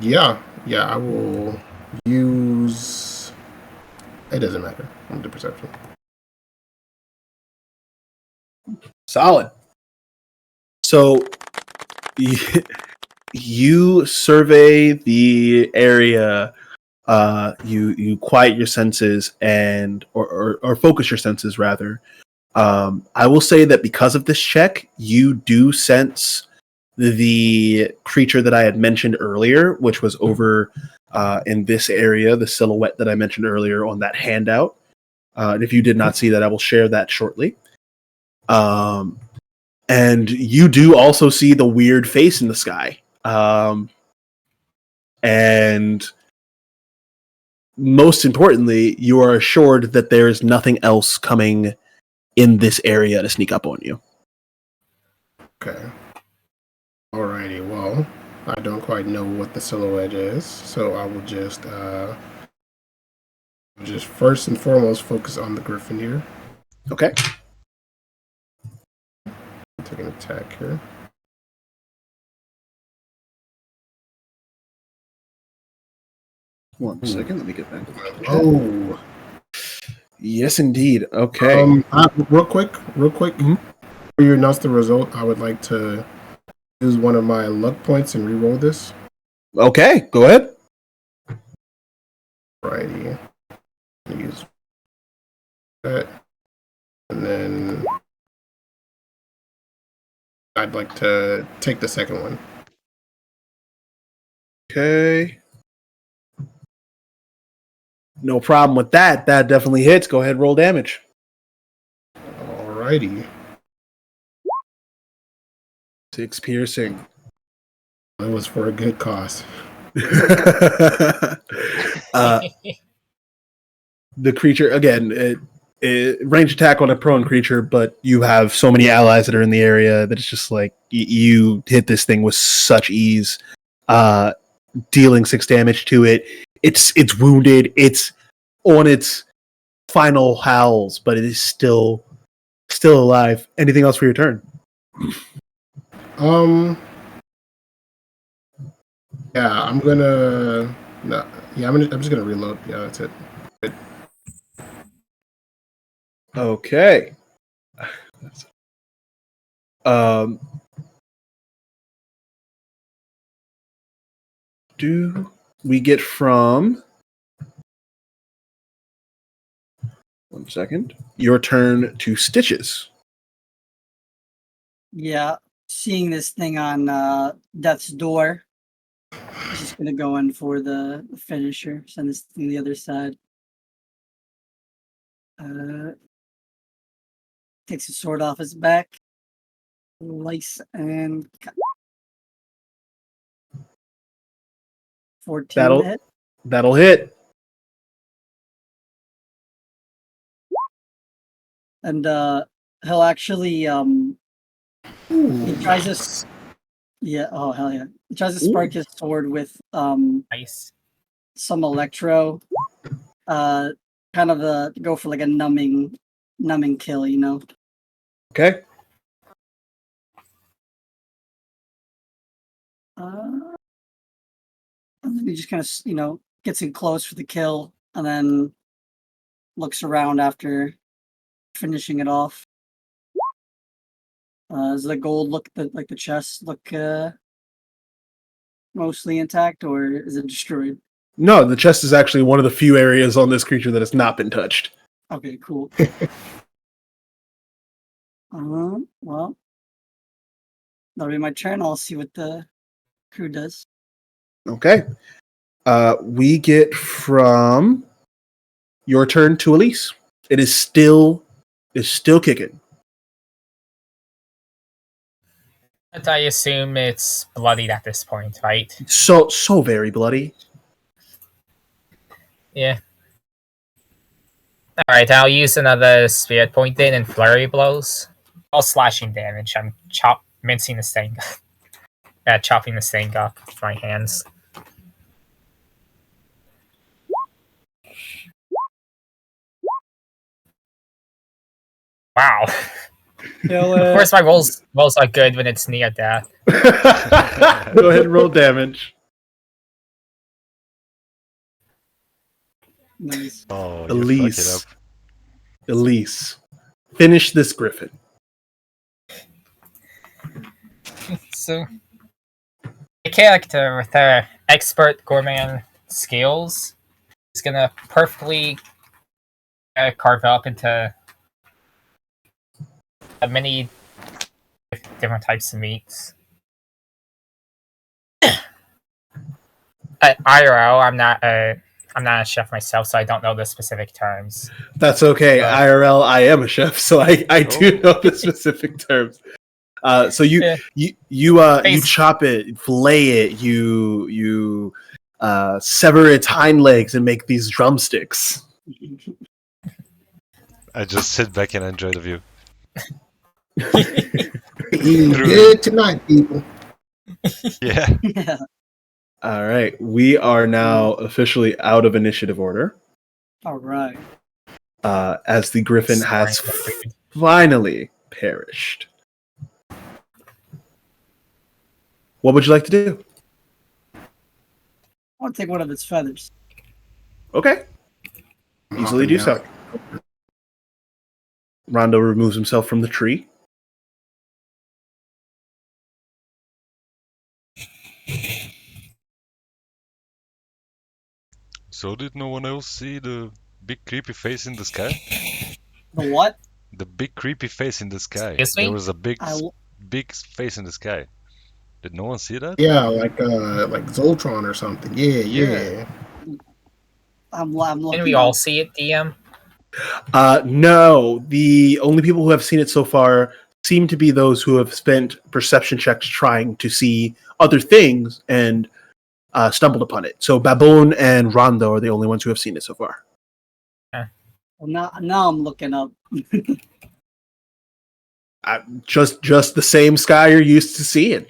Yeah, I will use. It doesn't matter. I'm the perception. Solid. So you survey the area. You quiet your senses and or focus your senses rather. I will say that because of this check, you do sense the creature that I had mentioned earlier, which was over in this area, the silhouette that I mentioned earlier on that handout. And if you did not see that, I will share that shortly. And you do also see the weird face in the sky. And most importantly, you are assured that there is nothing else coming in this area to sneak up on you. Okay. Alrighty, well, I don't quite know what the silhouette is, so I will just first and foremost focus on the griffin here. Okay. Take an attack here. One second, let me get back. Oh, Yes, indeed. Okay. real quick. Mhm. Before you announce the result, I would like to use one of my luck points and re-roll this. Okay, go ahead. Alrighty. Use that, and then I'd like to take the second one. Okay. No problem with that. That definitely hits. Go ahead, roll damage. Alrighty. 6 piercing. It was for a good cause. The creature, again, range attack on a prone creature, but you have so many allies that are in the area that it's just like you hit this thing with such ease, dealing 6 damage to it. It's wounded. It's on its final howls, but it is still alive. Anything else for your turn? Yeah, I'm gonna. No, yeah, I'm just gonna reload. Yeah, that's it. Okay. Do we get from 1 second your turn to Stitches? Yeah, seeing this thing on Death's Door, I'm just gonna go in for the finisher. Send this thing to the other side. Takes his sword off his back. Slice and cut. 14 to hit. That'll hit. And he'll actually he tries to oh hell yeah. He tries to spark his sword with Nice. some electro. Kind of go for like a numbing kill, you know. Okay. And then he just kind of, gets in close for the kill, and then looks around after finishing it off. Does the gold look like the chest look mostly intact, or is it destroyed? No, the chest is actually one of the few areas on this creature that has not been touched. Okay, cool. Well, that'll be my turn. I'll see what the crew does. Okay. We get from your turn to Elise. It is still kicking. But I assume it's bloodied at this point, right? So very bloody. Yeah. Alright, I'll use another spirit point then and flurry blows. All slashing damage. I'm mincing this thing. Chopping this thing up with my hands. Wow. Of course my rolls are good when it's near death. Go ahead and roll damage. Nice. Oh, you fuck it up. Elise. Finish this griffin. So, a character with her expert gourmand skills is gonna perfectly carve up into many different types of meats. IRL, I'm not a chef myself, so I don't know the specific terms. That's okay. IRL, I am a chef, so I do know the specific terms. So you chop it, fillet it, you sever its hind legs and make these drumsticks. I just sit back and enjoy the view. Eating True. good tonight, people. Yeah. Yeah. All right, we are now officially out of initiative order, All right. as the griffin has Sorry. finally perished. What would you like to do? I want to take one of its feathers. Okay, easily do so. Rondo removes himself from the tree. So did no one else see the big creepy face in the sky? The what? The big creepy face in the sky. Excuse me? There was a big I, big face in the sky. Did no one see that? Yeah, like Zoltron or something. Yeah, Yeah. yeah. I'm Can looking. we all up. see it, DM? No, the only people who have seen it so far seem to be those who have spent perception checks trying to see other things and stumbled upon it. So Baboon and Rondo are the only ones who have seen it so far. Well, now I'm looking up. Just the same sky you're used to seeing.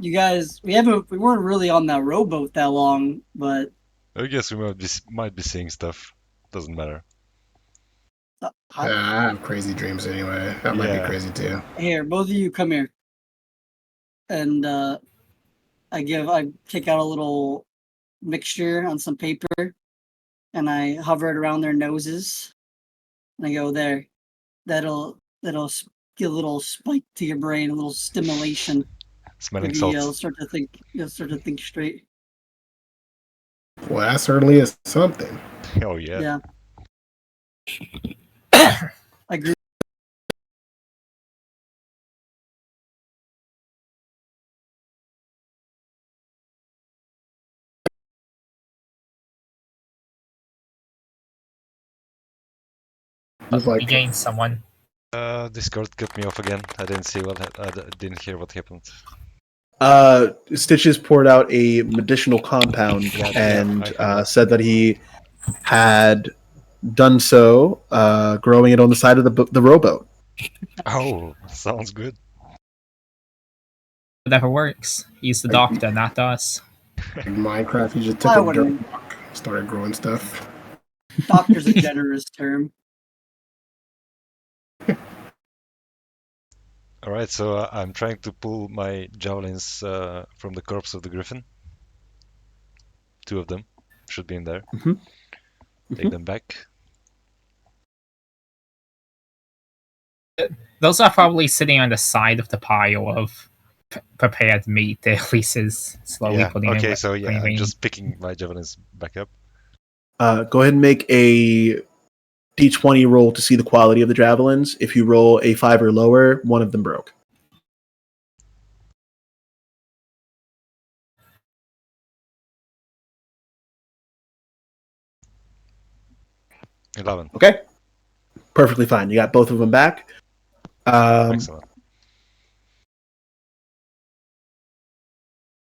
You guys, we weren't really on that rowboat that long, but I guess we might be seeing stuff. Doesn't matter. I have crazy dreams anyway. That might be Yeah. crazy too. here, both of you come here. And I take out a little mixture on some paper and I hover it around their noses. And I go there. That'll give a little spike to your brain, a little stimulation. Smelling Maybe salt. you'll start to think straight. Well, that certainly is something. Oh yeah. Yeah. I agree. He's We like, gained someone. Discord cut me off again. I didn't see I didn't hear what happened. Stitches poured out a medicinal compound Yeah, and I heard that. said that he had done so, growing it on the side of the rowboat. Oh, sounds good. Whatever works. He's the doctor, not us. in Minecraft, he just took I a dirt wouldn't. block, started growing stuff. Doctor's a generous term. Alright, so I'm trying to pull my javelins from the corpse of the griffin. 2 of them should be in there. Mhm. Take them back. Those are probably sitting on the side of the pile of prepared meat. At least is slowly Yeah. putting Okay, it. so yeah, putting it I'm in. just picking my javelins back up. Go ahead and make a d20 roll to see the quality of the javelins. If you roll a 5 or lower, one of them broke. $11. Okay, perfectly fine. You got both of them back. Excellent.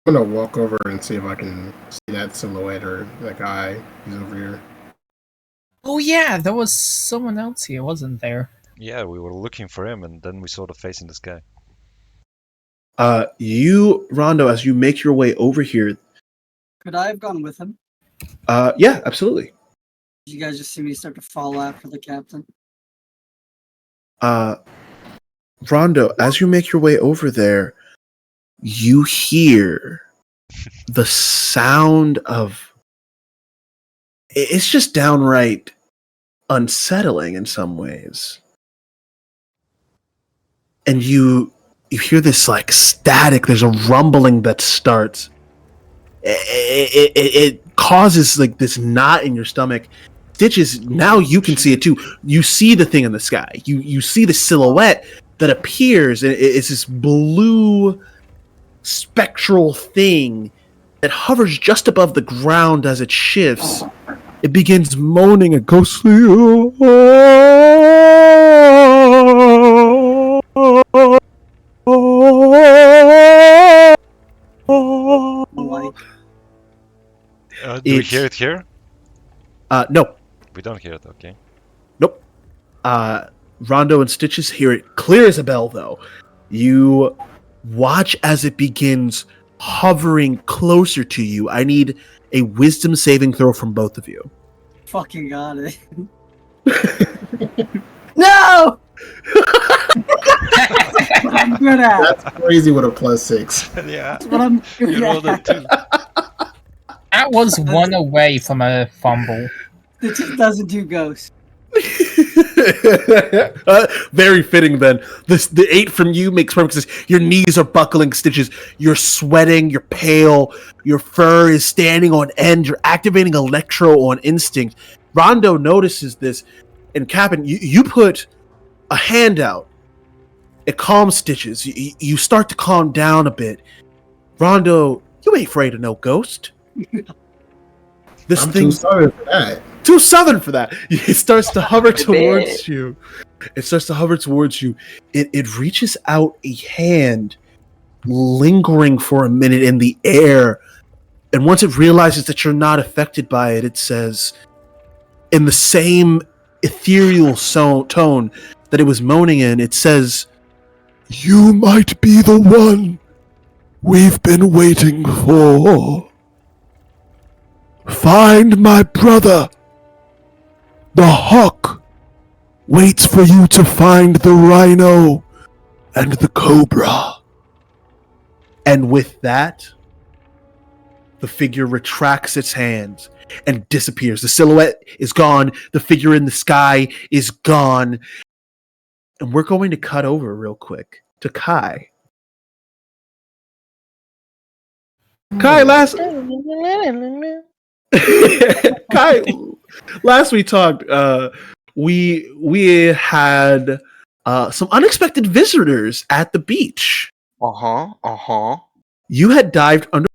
I'm gonna walk over and see if I can see that silhouette or that guy. He's over here. Oh yeah, there was someone else here, wasn't there? Yeah, we were looking for him, and then we saw the face in the sky. You, Rondo, as you make your way over here, Could I have gone with him? yeah, absolutely. Did you guys just see me start to follow after the captain? Rondo, as you make your way over there, you hear the sound of. It's just downright unsettling in some ways. And you hear this like static, there's a rumbling that starts. It causes like this knot in your stomach. Stitches, now you can see it too. You see the thing in the sky. You see the silhouette that appears, and it's this blue spectral thing that hovers just above the ground as it shifts. It begins moaning a ghostly. Do we hear it here? No. We don't hear it. Okay. Nope. Rondo and Stitches hear it clear as a bell, though. You watch as it begins hovering closer to you. I need a wisdom saving throw from both of you. Fucking got it. No! What I'm good at. That's crazy with a +6. Yeah. What I'm good You rolled at. it too. That was one away from a fumble. It just doesn't do ghosts. Very fitting then. The 8 from you makes perfect sense. Your knees are buckling, Stitches. You're sweating, you're pale, your fur is standing on end, you're activating Electro on instinct. Rondo notices this, and Captain, you put a hand out. It calms Stitches. You start to calm down a bit. Rondo, you ain't afraid of no ghost. This I'm thing's too sorry for that. too southern for that. It starts to hover towards you. It starts to hover towards you. It reaches out a hand, lingering for a minute in the air. And once it realizes that you're not affected by it, it says, in the same ethereal tone that it was moaning in, it says, "You might be the one we've been waiting for. Find my brother. The hawk waits for you to find the rhino and the cobra." And with that, the figure retracts its hands and disappears. The silhouette is gone. The figure in the sky is gone. And we're going to cut over real quick to Kai. Kai, Kai, last we talked, we had some unexpected visitors at the beach. You had dived under.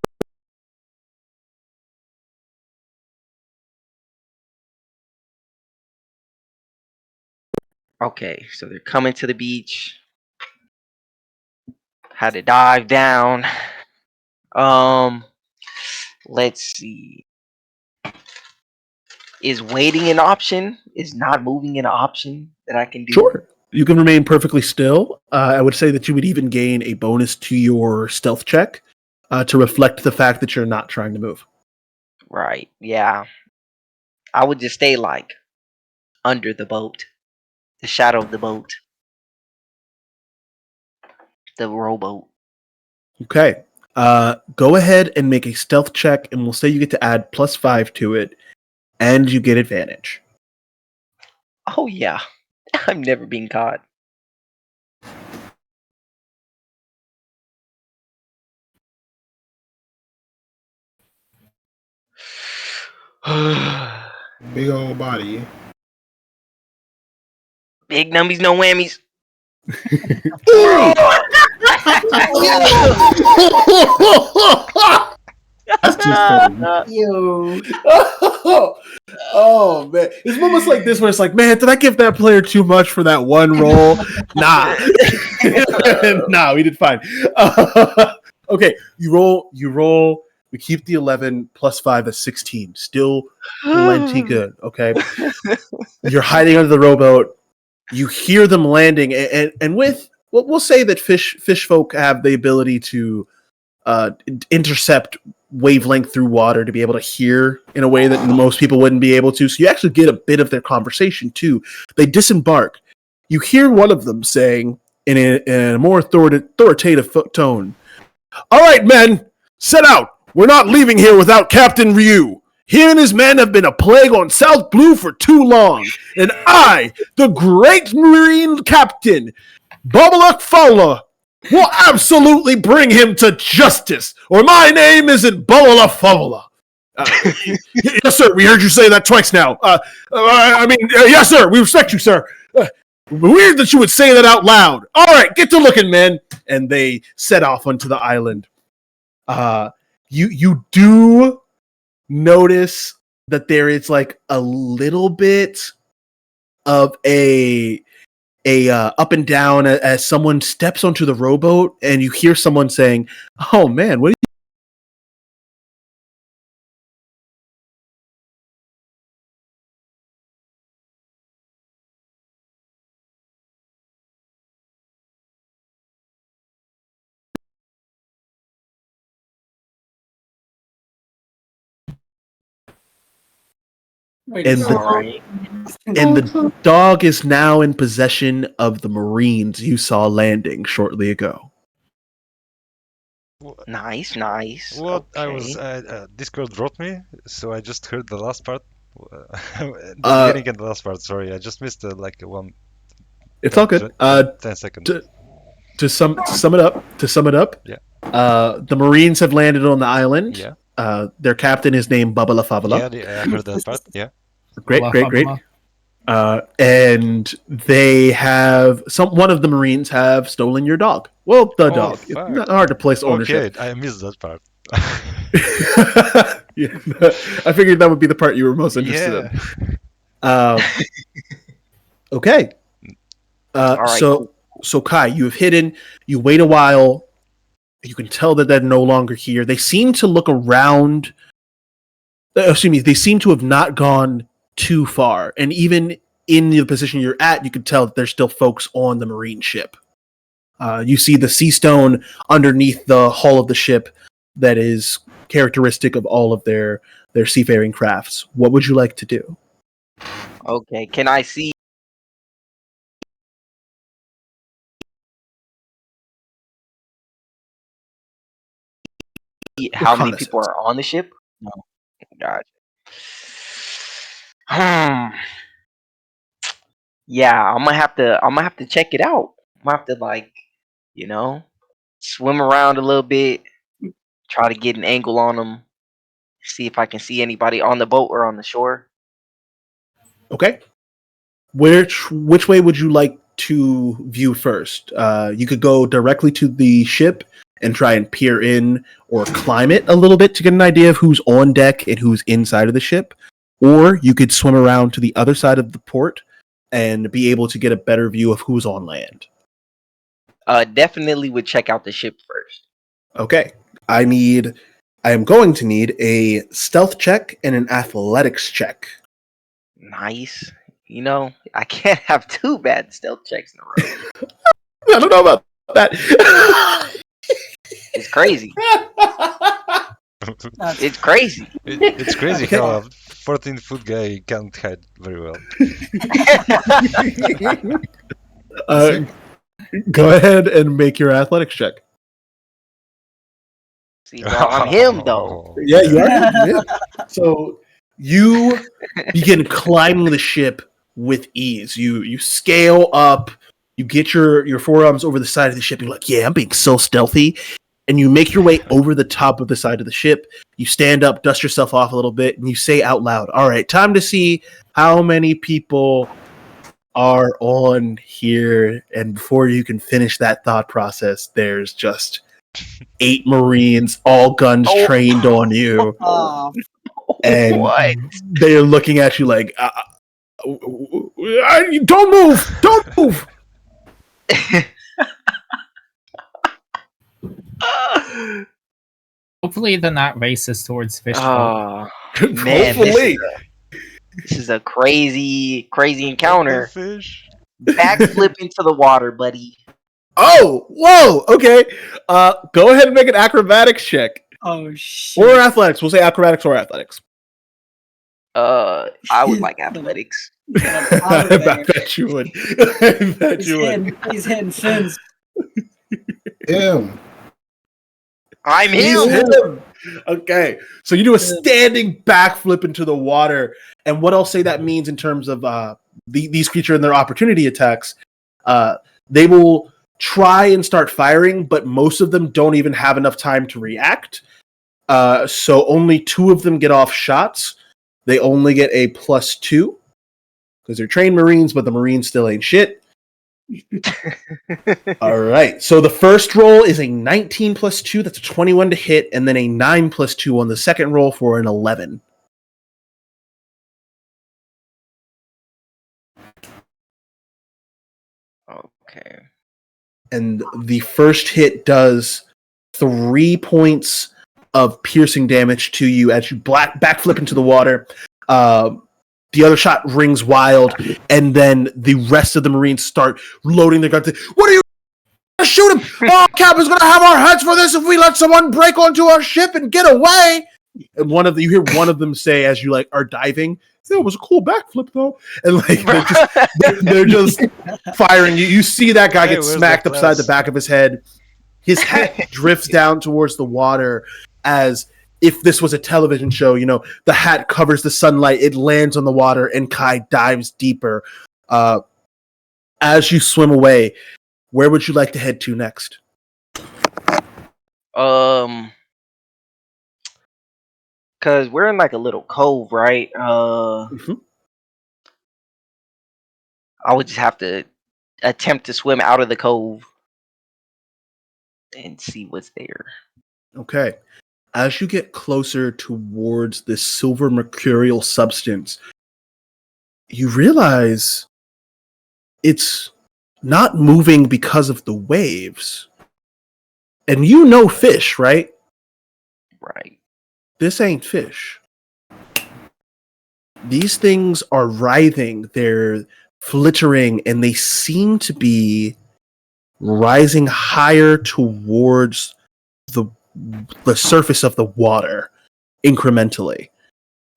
Okay, so they're coming to the beach. Had to dive down. Let's see. Is waiting an option? Is not moving an option that I can do? Sure. You can remain perfectly still. I would say that you would even gain a bonus to your stealth check to reflect the fact that you're not trying to move. Right. Yeah. I would just stay like under the boat, the shadow of the boat, the rowboat. Okay. Go ahead and make a stealth check, and we'll say you get to add +5 to it, and you get advantage. Oh yeah, I'm never being caught. Big old body. Big numbies, no whammies. That's just funny. Yo. Oh man, it's moments like this where it's like, man, did I give that player too much for that one roll? Nah, nah, we did fine. Okay, you roll. We keep the 11 +5 is 16. Still plenty good. Okay, you're hiding under the rowboat. You hear them landing, and with we'll say that fish folk have the ability to intercept wavelength through water to be able to hear in a way that most people wouldn't be able to. So you actually get a bit of their conversation too. They disembark. You hear one of them saying in a more authoritative tone, "All right, men, set out. We're not leaving here without Captain Ryu. He and his men have been a plague on South Blue for too long, and I, the great Marine Captain, Babalak Fowler, will absolutely bring him to justice, or my name isn't Babalak Fowler." Yes, sir, we heard you say that twice now. Yes, sir, we respect you, sir. Weird that you would say that out loud. All right, get to looking, men. And they set off onto the island. You do notice that there is like a little bit of a up and down as someone steps onto the rowboat, and you hear someone saying, "Oh man, what Wait, And is the- Alright. And the dog is now in possession of the Marines you saw landing shortly ago. Nice, nice. What I Okay. was Discord dropped me, so I just heard the last part. The Uh, beginning and the last part. Sorry, I just missed like one. It's all good. 10 seconds. To sum it up, Yeah. The Marines have landed on the island. Yeah. Their captain is named Baba La Favala. Yeah, I heard that part. Yeah. Great. And they have one of the Marines have stolen your dog. Well, the Oh, dog. fuck. It's not hard to place Okay, ownership. I missed that part. Yeah, I figured that would be the part you were most interested in. Okay. All right, So Kai, you have hidden. You wait a while. You can tell that they're no longer here. They seem to look around. Excuse me. They seem to have not gone too far, and even in the position you're at, you can tell that there's still folks on the Marine ship. You see the sea stone underneath the hull of the ship that is characteristic of all of their seafaring crafts. What would you like to do? Okay, can I see how many people are on the ship? No. Gotcha. Yeah, I'm gonna have to check it out. I'm gonna have to swim around a little bit, try to get an angle on them, see if I can see anybody on the boat or on the shore. Okay. Which way would you like to view first? You could go directly to the ship and try and peer in or climb it a little bit to get an idea of who's on deck and who's inside of the ship. Or you could swim around to the other side of the port and be able to get a better view of who's on land. Definitely would check out the ship first. Okay. I am going to need a stealth check and an athletics check. Nice. I can't have two bad stealth checks in a row. I don't know about that. It's crazy. It's crazy. It's crazy how a 14-foot guy can't hide very well. Go ahead and make your athletics check. See, well, I'm him though. Yeah, you are. Yeah. So you begin climbing the ship with ease. You scale up. You get your forearms over the side of the ship. You're like, yeah, I'm being so stealthy. And you make your way over the top of the side of the ship. You stand up, dust yourself off a little bit, and you say out loud, all right, time to see how many people are on here. And before you can finish that thought process, there's just 8 Marines, all guns trained on you. And What? they're looking at you like, don't move! Don't move! Hopefully they're not racist towards fish folk. Oh, man, Hopefully. this is a crazy encounter. Fish. Backflip into the water, buddy. Oh, whoa, okay. Go ahead and make an acrobatics check. Oh shit. Or athletics. We'll say acrobatics or athletics. I would like athletics. I bet you would. I bet you would. He's hitting fins. Him. I'm He's him. him. Okay, so you do a standing backflip into the water, and what I'll say that means in terms of these creatures and their opportunity attacks, they will try and start firing, but most of them don't even have enough time to react. So only 2 of them get off shots. They only get a +2 because they're trained Marines, but the Marines still ain't shit. All right. So the first roll is a 19 + 2. That's a 21 to hit, and then a 9 + 2 on the second roll for an 11. Okay. And the first hit does 3 points of piercing damage to you as you backflip into the water. The other shot rings wild, and then the rest of the Marines start loading their guns. What are you? Shoot him! Oh, Captain's gonna have our heads for this if we let someone break onto our ship and get away. And you hear one of them say, as you are diving, it was a cool backflip though. And like they're just firing you. You see that guy Hey, get where's the smacked upside the class? back of his head. His hat drifts down towards the water as if this was a television show. You know, the hat covers the sunlight. It lands on the water, and Kai dives deeper. As you swim away, where would you like to head to next? Cause we're in like a little cove, right? Mhm. I would just have to attempt to swim out of the cove and see what's there. Okay. As you get closer towards this silver mercurial substance, you realize it's not moving because of the waves. And you know fish, right? Right. This ain't fish. These things are writhing, they're flittering, and they seem to be rising higher towards the surface of the water incrementally.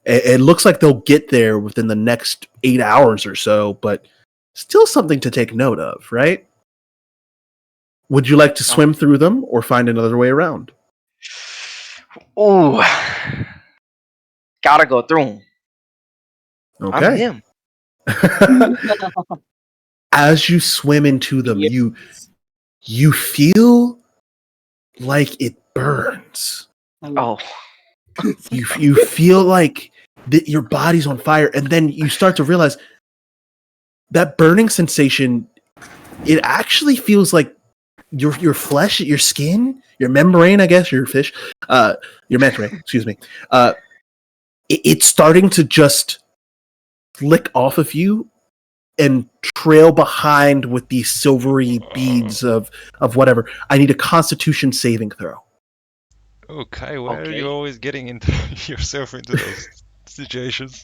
It looks like they'll get there within the next 8 hours or so, but still something to take note of, right? Would you like to swim through them or find another way around? Ooh. Gotta go through him. I'm Okay. him. As you swim into them, you feel like it burns. Oh. You feel like your body's on fire, and then you start to realize that burning sensation. It actually feels like your flesh, your skin, your membrane. I guess your fish, your membrane. Excuse me. It's starting to just flick off of you and trail behind with these silvery beads of whatever. I need a Constitution saving throw. Okay, why are Okay. you always getting into yourself into those situations?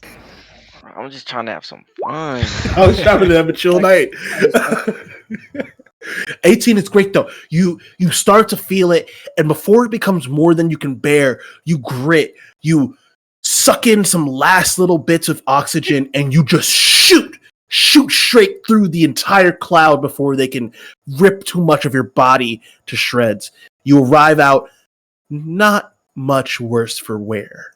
I'm just trying to have some fun. I was trying to have a chill night. 18 is great though. You start to feel it, and before it becomes more than you can bear, you grit, you suck in some last little bits of oxygen, and you just shoot straight through the entire cloud before they can rip too much of your body to shreds. You arrive out not much worse for wear.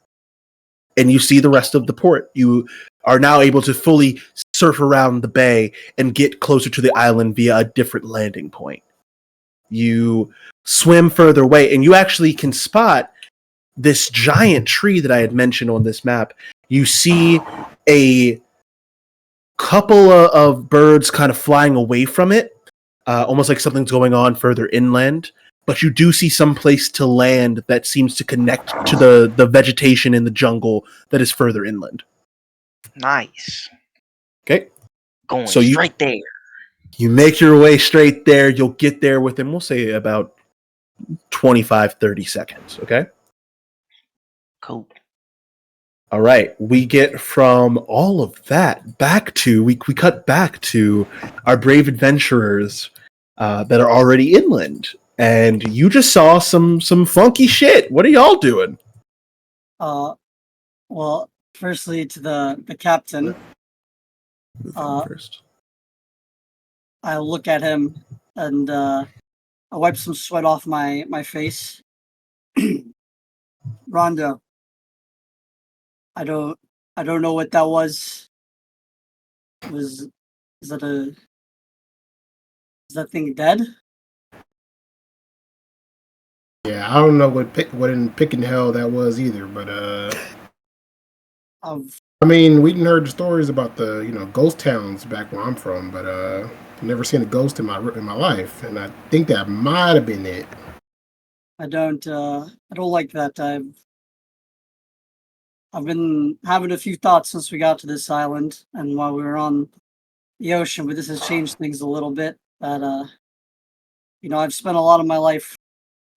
And you see the rest of the port. You are now able to fully surf around the bay and get closer to the island via a different landing point. You swim further away, and you actually can spot this giant tree that I had mentioned on this map. You see a couple of birds kind of flying away from it, almost like something's going on further inland. But you do see some place to land that seems to connect to the vegetation in the jungle that is further inland. Nice. Okay. Going So straight there. You make your way straight there. You'll get there within, we'll say, about 25, 30 seconds. Okay. Cool. All right. We get from all of that back to, we cut back to our brave adventurers that are already inland. And you just saw some funky shit. What are y'all doing? Well, firstly to the captain. First. I look at him and I wipe some sweat off my face. Rondo, I don't know what that was. Is that thing dead? Yeah, I don't know what in picking hell that was either, but I mean, we heard the stories about the ghost towns back where I'm from, but never seen a ghost in my life, and I think that might have been it. I don't like that. I've been having a few thoughts since we got to this island and while we were on the ocean, but this has changed things a little bit. That I've spent a lot of my life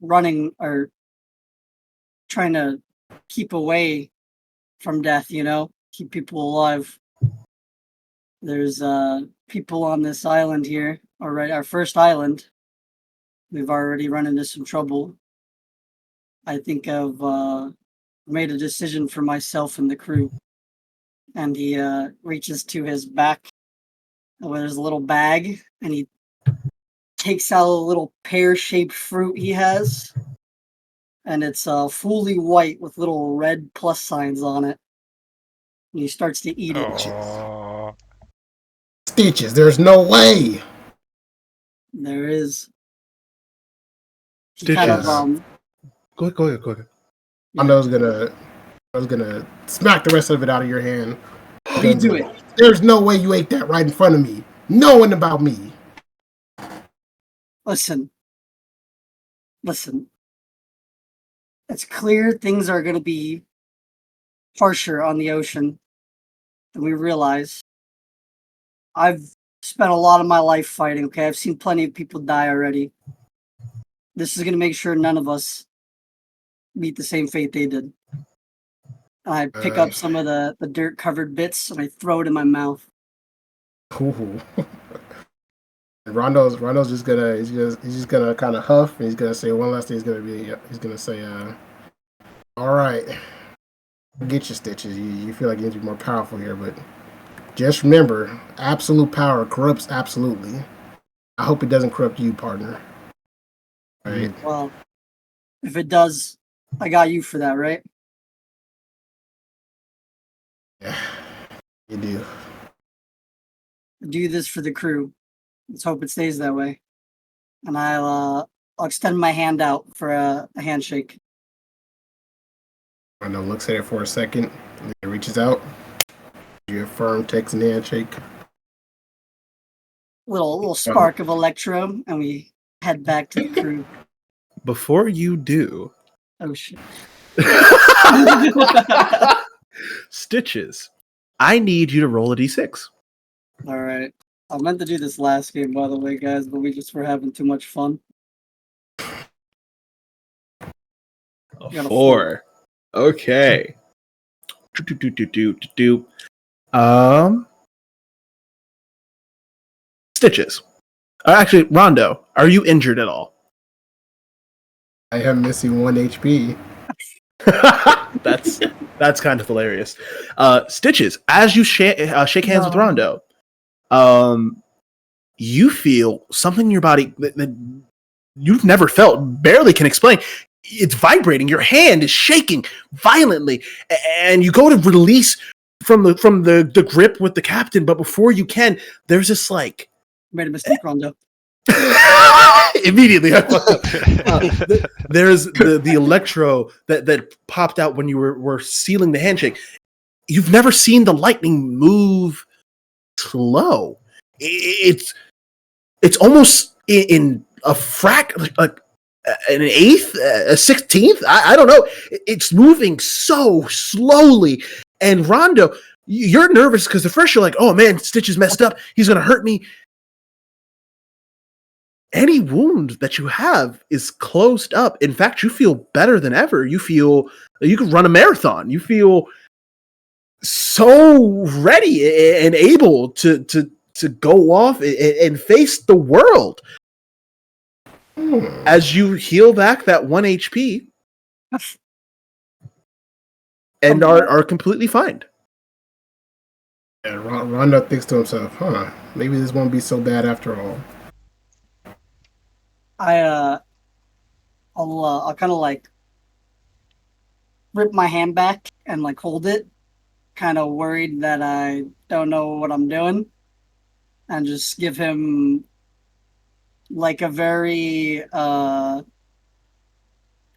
running or trying to keep away from death, keep people alive. There's people on this island here, our first island. We've already run into some trouble. I think I've made a decision for myself and the crew. and he reaches to his back where there's a little bag, and he takes out a little pear-shaped fruit he has, and it's fully white with little red plus signs on it. And he starts to eat it. Oh, Stitches, there's no way. There is. He kind of Stitches. Go ahead. I know I was gonna smack the rest of it out of your hand. you do it. There's no way you ate that right in front of me, knowing about me. Listen. It's clear things are going to be harsher on the ocean than we realize. I've spent a lot of my life fighting, okay? I've seen plenty of people die already. This is going to make sure none of us meet the same fate they did. I pick up some of the dirt-covered bits and I throw it in my mouth. Ooh. Rondo's just gonna he's just gonna kind of huff, and he's gonna say one last thing. He's gonna say, "All right, get your Stitches. You feel like you need to be more powerful here, but just remember, absolute power corrupts absolutely. I hope it doesn't corrupt you, partner." Right? Well, if it does, I got you for that, right? Yeah, you do. Do this for the crew. Let's hope it stays that way. And I'll extend my hand out for a handshake. Rondo looks at it for a second, and then reaches out. You affirm, takes an handshake. Little spark of electro, and we head back to the crew. Before you do, Oh shit. Stitches, I need you to roll a d6. All right. I meant to do this last game, by the way, guys, but we just were having too much fun. Got a 4. Okay. Stitches. Actually, Rondo, are you injured at all? I am missing 1 HP. That's kind of hilarious. Stitches, as you shake hands with Rondo, you feel something in your body that you've never felt, barely can explain. It's vibrating. Your hand is shaking violently, and you go to release from the grip with the captain, but before you can, there's this like made a mistake, Rondo. Immediately, I fucked up. There's the electro that popped out when you were sealing the handshake. You've never seen the lightning move slow. It's almost in a like an eighth, a 16th. I don't know. It's moving so slowly. And Rondo, you're nervous because at first you're like, "Oh man, Stitch is messed up. He's gonna hurt me." Any wound that you have is closed up. In fact, you feel better than ever. You feel you could run a marathon. You feel so ready and able to go off and face the world. As you heal back that 1 HP and are completely fine. Yeah, Rondo thinks to himself, maybe this won't be so bad after all. I'll kind of like rip my hand back and like hold it, kind of worried that I don't know what I'm doing, and just give him like a very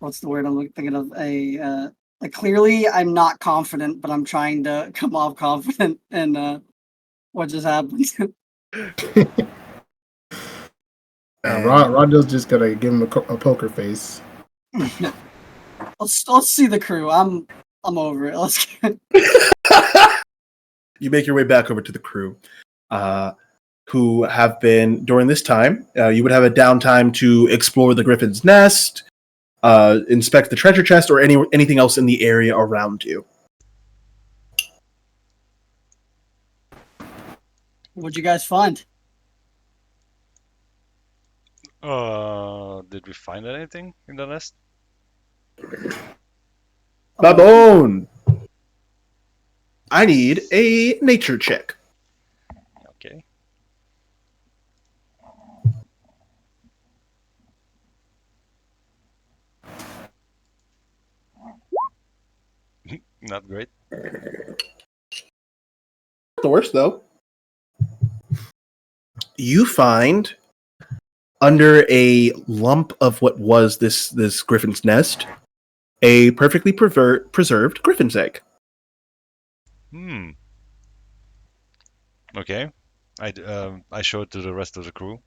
what's the word I'm thinking of? Like clearly I'm not confident, but I'm trying to come off confident in what just happened. Rondo's just gonna give him a poker face. Let's see the crew. I'm over it. Let's get... You make your way back over to the crew, who have been during this time. You would have a downtime to explore the Griffin's nest, inspect the treasure chest, or anything else in the area around you. What'd you guys find? Did we find anything in the nest? Baboon! I need a nature check. Okay. Not great. Not the worst, though. You find under a lump of what was this griffin's nest a perfectly preserved griffin's egg. Hmm. Okay. I show it to the rest of the crew.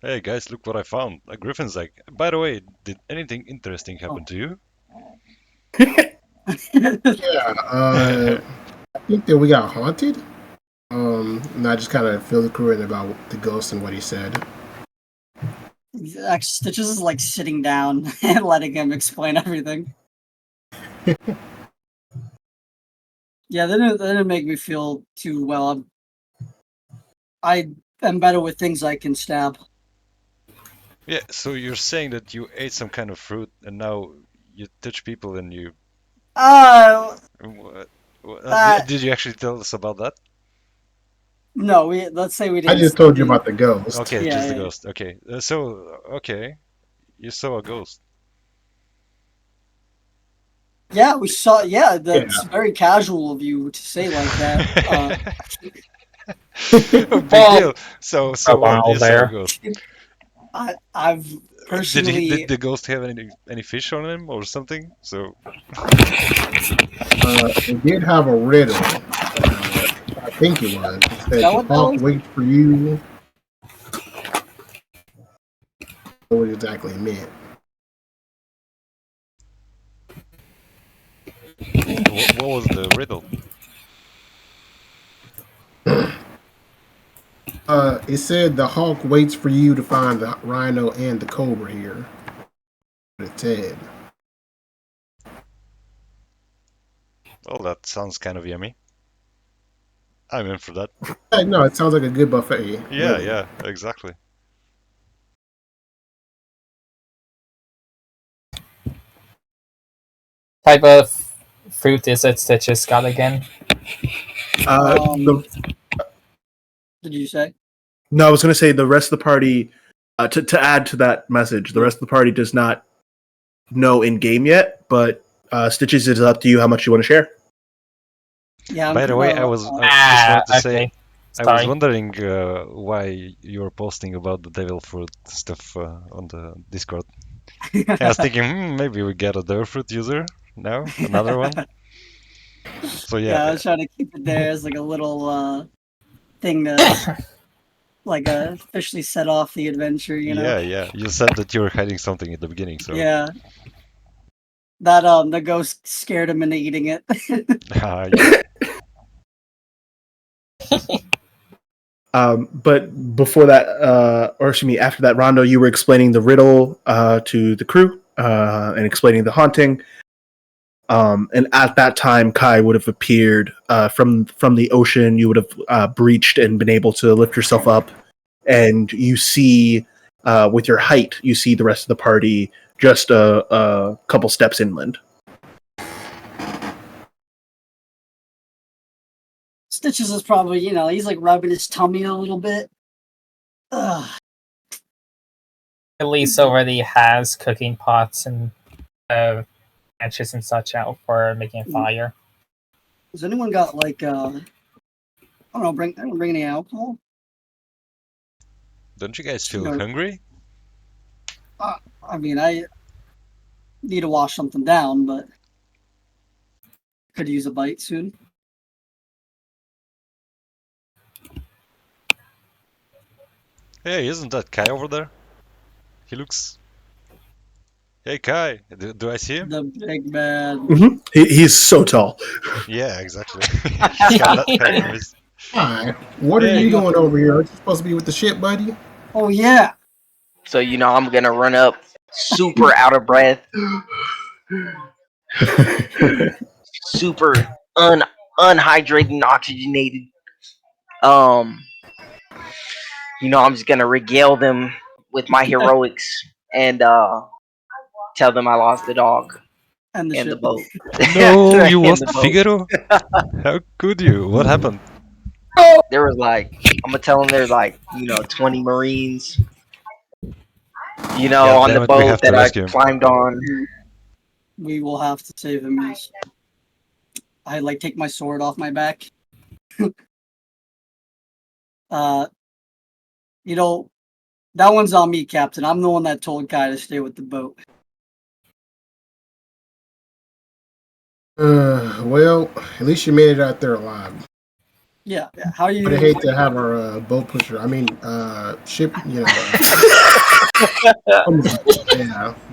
Hey guys, look what I found. A griffin's egg. By the way, did anything interesting happen to you? Yeah, I think that we got haunted. And I just kind of fill the crew in about the ghost and what he said. Actually, Stitches is like sitting down and letting him explain everything. Yeah, that didn't make me feel too well. I am better with things I can stab. Yeah, so you're saying that you ate some kind of fruit and now you touch people and you... What, did you actually tell us about that? No, let's say we I didn't. just told you about the ghost. Okay, Yeah, just the yeah. ghost. Okay, okay, you saw a ghost. Yeah, we saw. Yeah, that's very casual of you to say like that. Big Well, deal. So a what? while You saw a there. ghost. I've personally. Did the ghost have any fish on him or something? So It did have a riddle. I think it was. It said, that "The what that hawk was? waits for you." What it exactly meant. what was the riddle? It said the hawk waits for you to find the rhino and the cobra here. It said. Well, that sounds kind of yummy. I'm in for that. No, it sounds like a good buffet. Yeah, Really. yeah, exactly. Type of fruit is it Stitches got again? The Did you say? No, I was going to say the rest of the party. To add to that message, the rest of the party does not know in game yet, but Stitches, is up to you how much you want to share. Yeah. By the way, I just wanted to say, I was wondering why you were posting about the devil fruit stuff on the Discord. I was thinking, maybe we get a devil fruit user now, another one. So Yeah, I yeah, was trying to keep it there as like a little thing to like officially set off the adventure. You know. yeah. You said that you were hiding something at the beginning, so Yeah. That the ghost scared him into eating it. yeah. But before that, or excuse me, after that, Rondo, you were explaining the riddle to the crew and explaining the haunting. And at that time, Kai would have appeared from the ocean. You would have breached and been able to lift yourself up, and you see, with your height, you see the rest of the party just a couple steps inland. Stitches is probably, he's like rubbing his tummy a little bit. Ugh. Elise already has cooking pots and matches and such out for making a fire. Has anyone got like I don't know, bring any alcohol? Don't you guys feel hungry? I mean, I need to wash something down, but could use a bite soon. Hey, isn't that Kai over there? He looks... Hey Kai, do I see him? The big bad. Mm-hmm. He's so tall. Yeah, exactly. He's got that kind of voice. Hi, what are you doing over here? Aren't you supposed to be with the ship, buddy? Oh yeah. So I'm gonna run up, super out of breath, super unhydrated and oxygenated. I'm just gonna regale them with my heroics and tell them I lost the dog. And the and the ship. boat. No, Right, you and lost the boat. Figaro? How could you? What happened? There was like, I'm gonna tell them there's like, 20 Marines, God on the damn it, we boat have to that I rescue him. climbed on. We will have to save him. Yes. I like take my sword off my back. You know, that one's on me, Captain. I'm the one that told Guy to stay with the boat. Well, at least you made it out there alive. Yeah. How are But I you? hate to have our boat pusher. I mean, ship. Yeah,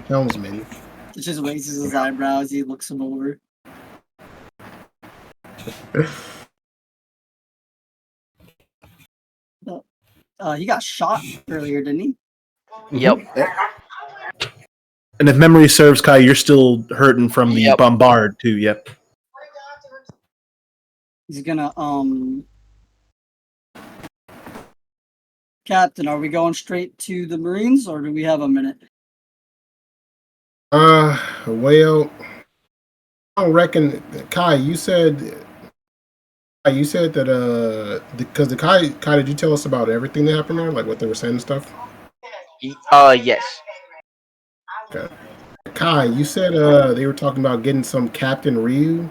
helmsman. He just raises his eyebrows. He looks him over. He got shot earlier, didn't he? Yep. And if memory serves, Kai, you're still hurting from the Yep. bombard too. Yep. He's gonna Captain, are we going straight to the Marines or do we have a minute? Well, I don't reckon. Kai, you said that because the Kai, did you tell us about everything that happened there, like what they were saying and stuff? Yes. Okay. Kai, you said they were talking about getting some Captain Ryu.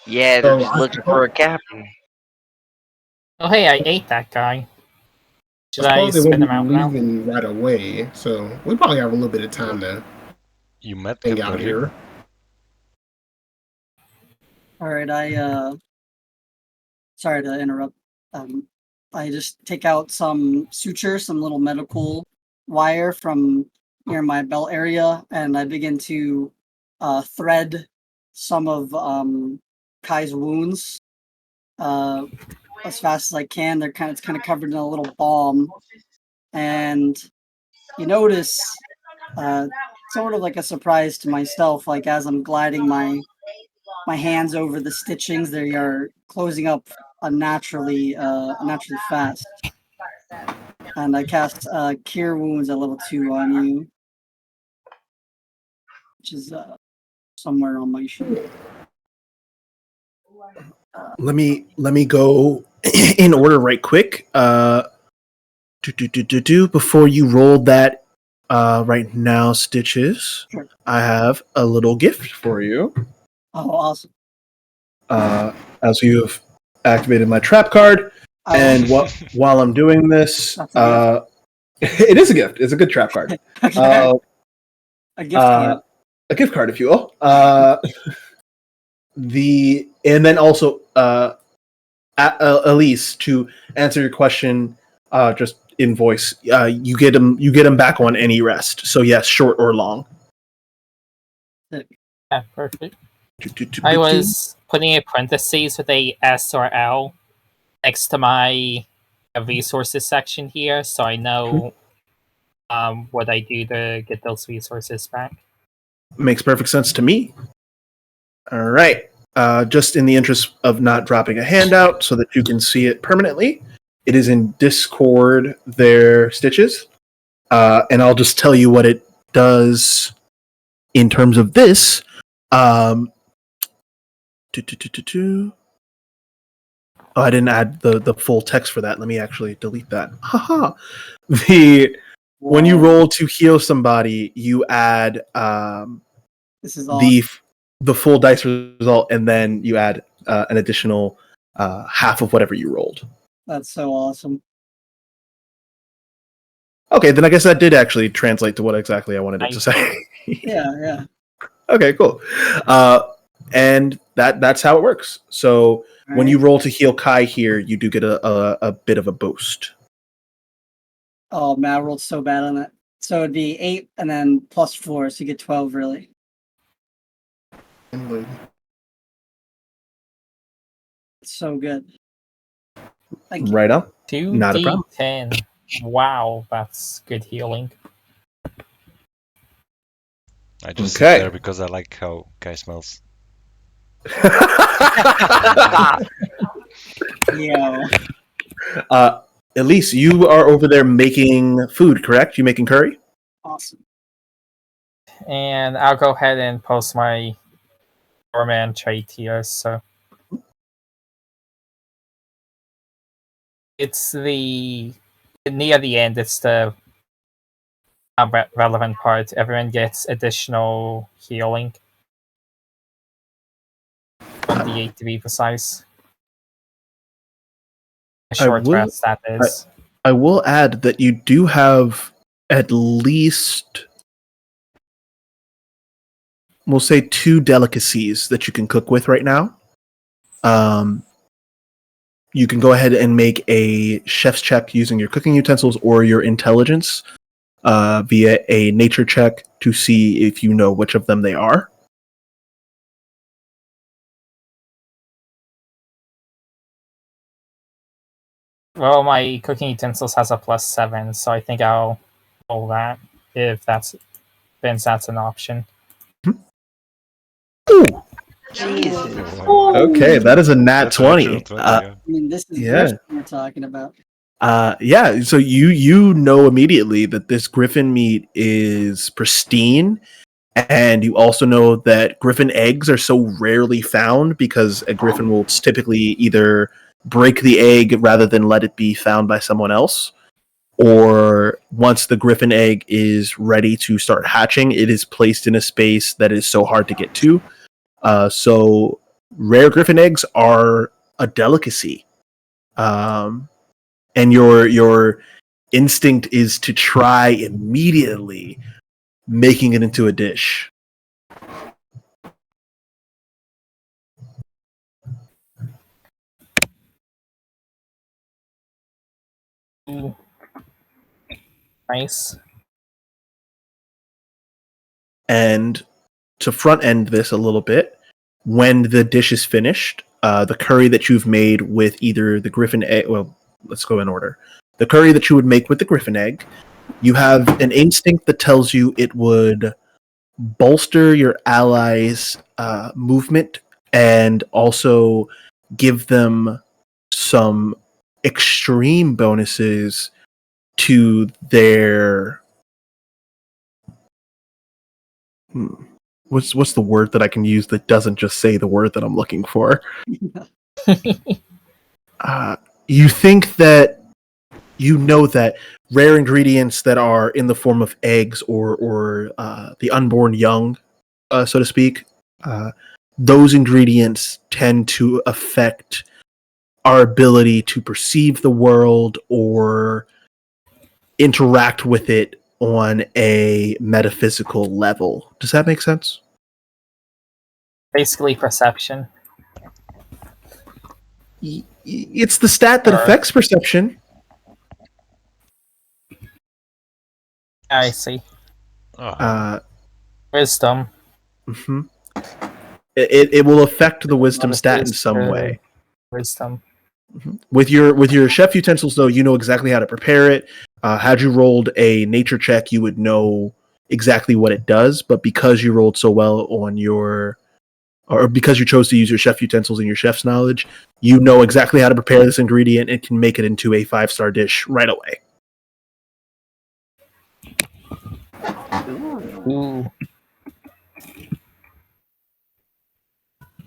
Yeah, they're So just I looking for a captain. Oh, hey, I ate that guy. Should I suppose they spit won't him be out now? leaving right away, so we probably have a little bit of time to You met hang Captain out Rig? here. All right, sorry to interrupt. I just take out some suture, some little medical wire from near my belt area, and I begin to thread some of Kai's wounds as fast as I can. It's kind of covered in a little balm, and you notice, sort of like a surprise to myself, like as I'm gliding my hands over the stitchings, they are closing up unnaturally fast. And I cast Cure Wounds at level 2 on you, which is somewhere on my sheet. Let me go in order right quick. Before you roll that right now, Stitches, Sure. I have a little gift for you. Oh, awesome. As you have activated my trap card, Oh, and while I'm doing this, That's a it is a gift. It's a good trap card. okay. A gift card. A gift card, if you will. And then also Elise, to answer your question, just in voice, you get them back on any rest. So yes, short or long. Yeah, perfect. I was putting a parentheses with a S or L next to my resources section here, so I know what I do to get those resources back. Makes perfect sense to me. All right. Just in the interest of not dropping a handout so that you can see it permanently, it is in Discord, their Stitches. And I'll just tell you what it does in terms of this. Oh, I didn't add the full text for that. Let me actually delete that. Haha. When you roll to heal somebody, you add This is awesome. the full dice result, and then you add an additional half of whatever you rolled. That's so awesome. Okay, then I guess that did actually translate to what exactly I wanted it to say. Yeah. Okay, cool. And that's how it works. So when you roll to heal Kai here, you do get a bit of a boost. Oh man, I rolled so bad on that. So it'd be 8 and then plus 4, so you get 12 really. Indeed. It's so good. Thank you. Right on. Not a problem. 2d10. Wow, that's good healing. I just Okay. sit there because I like how Kai smells. Yeah. Elise, you are over there making food, correct? You making curry? Awesome. and I'll go ahead and post my doorman trait here. So it's the near the end. It's the relevant part. Everyone gets additional healing. 1d8 to be precise. A short rest, that is. I will add that you do have at least, we'll say, 2 delicacies that you can cook with right now. You can go ahead and make a chef's check using your cooking utensils or your intelligence via a nature check to see if you know which of them they are. Well, my cooking utensils has a +7, so I think I'll roll that if that's an option. Ooh, Jesus. okay, that is a nat That's an actual 20. 20, yeah. I mean, this is Yeah. what we're talking about. Yeah, so you know immediately that this griffin meat is pristine, and you also know that griffin eggs are so rarely found because a griffin will typically either break the egg rather than let it be found by someone else, or once the griffin egg is ready to start hatching, it is placed in a space that is so hard to get to. So rare griffin eggs are a delicacy. And your instinct is to try immediately making it into a dish. Ooh. Nice. And to front end this a little bit, when the dish is finished, the curry that you've made with either the griffin egg, well, let's go in order. The curry that you would make with the griffin egg, you have an instinct that tells you it would bolster your allies' movement and also give them some extreme bonuses to their what's the word that I can use that doesn't just say the word that I'm looking for. You think that you know that rare ingredients that are in the form of eggs or the unborn young, so to speak, those ingredients tend to affect our ability to perceive the world or interact with it on a metaphysical level. Does that make sense? Basically perception. It's the stat that affects perception. I see. Wisdom. Mm-hmm. It will affect the wisdom stat in some way. Wisdom. Mm-hmm. With your chef utensils, though, you know exactly how to prepare it. Had you rolled a nature check, you would know exactly what it does. But because you rolled so well on or because you chose to use your chef utensils and your chef's knowledge, you know exactly how to prepare this ingredient and can make it into a 5-star dish right away. Ooh.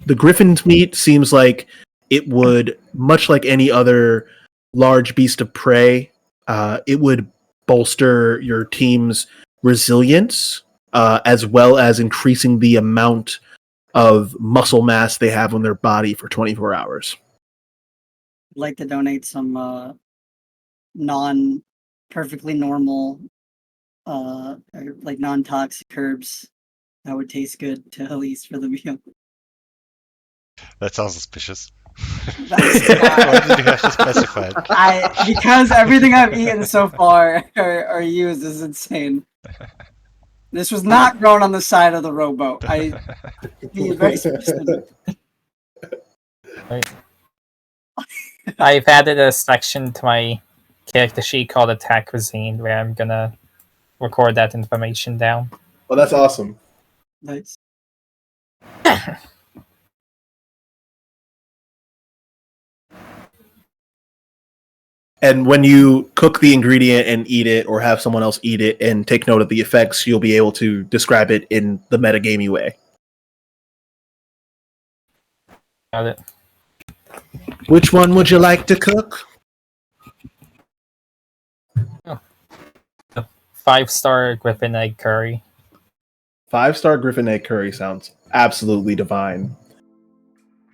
The griffin's meat seems like it would, much like any other large beast of prey, it would bolster your team's resilience, as well as increasing the amount of muscle mass they have on their body for 24 hours. I'd like to donate some non-perfectly normal, or like non-toxic herbs that would taste good to Elise for the meal. That sounds suspicious. That's Why did you have to specify it? Because everything I've eaten so far are used is insane. This was not grown on the side of the rowboat. I be very specific. Right. I've added a section to my character sheet called Attack Cuisine where I'm gonna record that information down. Well, that's awesome. Nice. And when you cook the ingredient and eat it, or have someone else eat it and take note of the effects, you'll be able to describe it in the metagamey way. Got it. Which one would you like to cook? 5-star Griffin egg curry. 5-star Griffin egg curry sounds absolutely divine.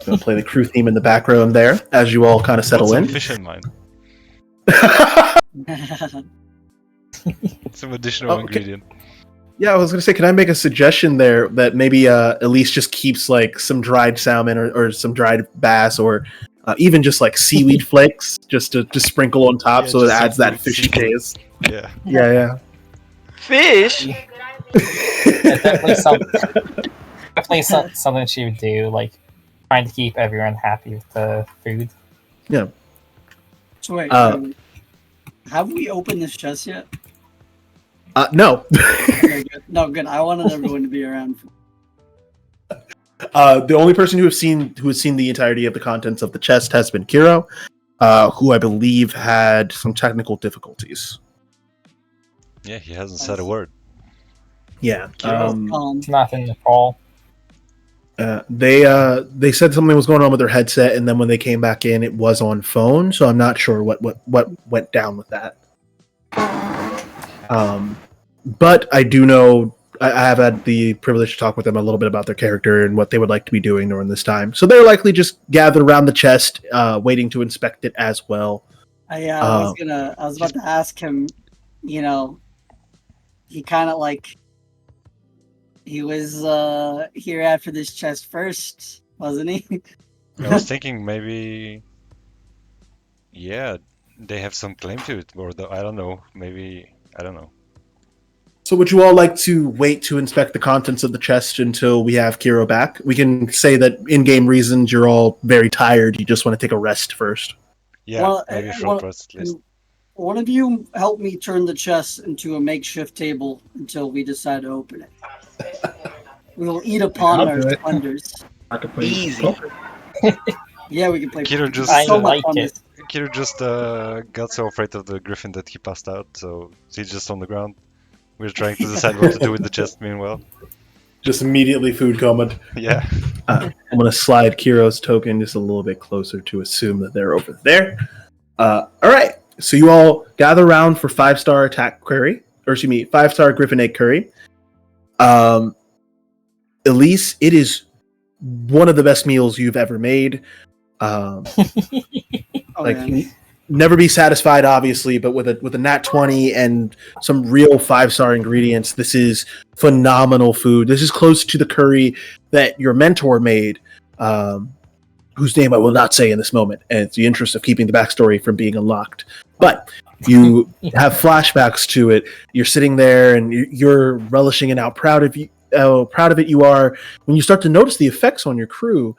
Gonna play the crew theme in the background there as you all kind of settle Put some in. fish in mine. Oh, Some additional Okay. ingredient. Yeah, I was gonna say, can I make a suggestion there that maybe Elise just keeps like some dried salmon or some dried bass or even just like seaweed flakes just to sprinkle on top, Yeah, so it just some adds that food, fishy seafood. taste. Yeah. Yeah. Fish. Yeah, definitely something she would do, like trying to keep everyone happy with the food. Yeah. So wait, have we opened this chest yet? No. Okay, good. No, good. I wanted everyone to be around. The only person who has seen the entirety of the contents of the chest has been Kiro, who I believe had some technical difficulties. Yeah, he hasn't said a word. Yeah. It's not in the call. They said something was going on with their headset, and then when they came back in, it was on phone. So I'm not sure what went down with that. But I do know I have had the privilege to talk with them a little bit about their character and what they would like to be doing during this time. So they're likely just gathered around the chest, waiting to inspect it as well. I was about to ask him, you know, he kind of like, he was here after this chest first, wasn't he? I was thinking maybe, yeah, they have some claim to it, or I don't know, maybe, I don't know. So would you all like to wait to inspect the contents of the chest until we have Kiro back? We can say that in-game reasons you're all very tired. You just want to take a rest first. Yeah, Well, maybe a well, short rest at least. One of you help me turn the chest into a makeshift table until we decide to open it. We will eat upon I'll our do it. splendors. I could play Easy. poker. Yeah, we can play. Kiro It's just, so I much like fun. it. Kiro just got so afraid of the griffin that he passed out, so he's just on the ground. We're trying to decide what to do with the chest meanwhile. Just immediately food coming. Yeah. I'm going to slide Kiro's token just a little bit closer to assume that they're over there. All right. So you all gather around for 5-star attack curry, or excuse me, 5-star Griffin egg curry. Elise, it is one of the best meals you've ever made. Oh, yeah. Never be satisfied, obviously, but with a nat 20 and some real 5-star ingredients, this is phenomenal food. This is close to the curry that your mentor made, whose name I will not say in this moment, and it's the interest of keeping the backstory from being unlocked. But you have flashbacks to it. You're sitting there and you're relishing it out. Proud of it you are when you start to notice the effects on your crew,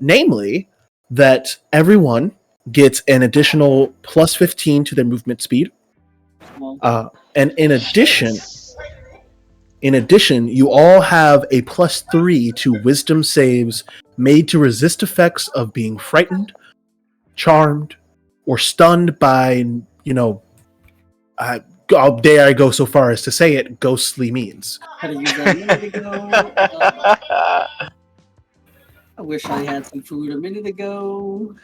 namely that everyone gets an additional plus 15 to their movement speed. And in addition, you all have a plus 3 to wisdom saves made to resist effects of being frightened, charmed, or stunned by, dare I go so far as to say it, ghostly means. Had to use that a minute ago. I wish I had some food a minute ago.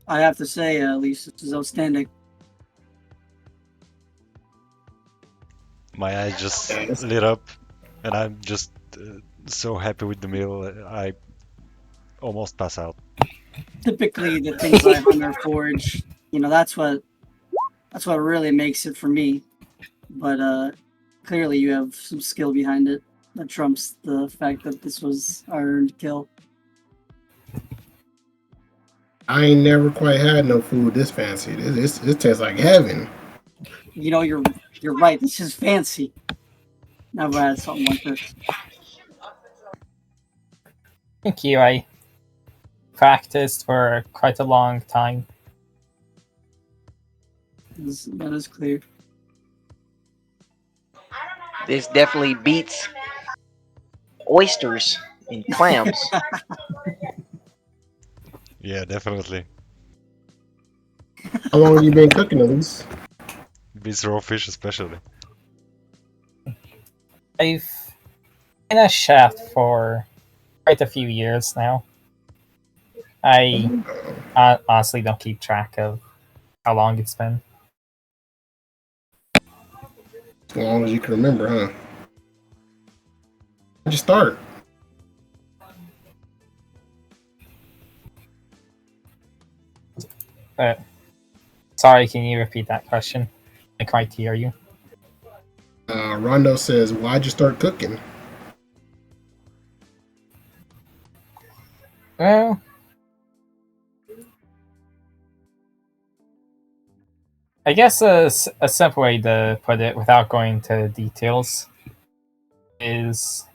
I have to say, at least this is outstanding. My eyes just lit up, and I'm just so happy with the meal, I almost pass out. Typically, the things I hunt or forge, that's what really makes it for me. But clearly, you have some skill behind it that trumps the fact that this was our earned kill. I ain't never quite had no food this fancy. This tastes like heaven. You're right. This is fancy. Never had something like this. Thank you. I practiced for quite a long time. That is clear. This definitely beats oysters and clams. Yeah, definitely. How long have you been cooking, Elise? Beats raw fish especially. I've been a chef for quite a few years now. I honestly don't keep track of how long it's been. As long as you can remember, huh? How'd you start? But sorry, can you repeat that question? I can't hear you. Rondo says, "Why'd you start cooking?" Well, I guess a simple way to put it without going into details is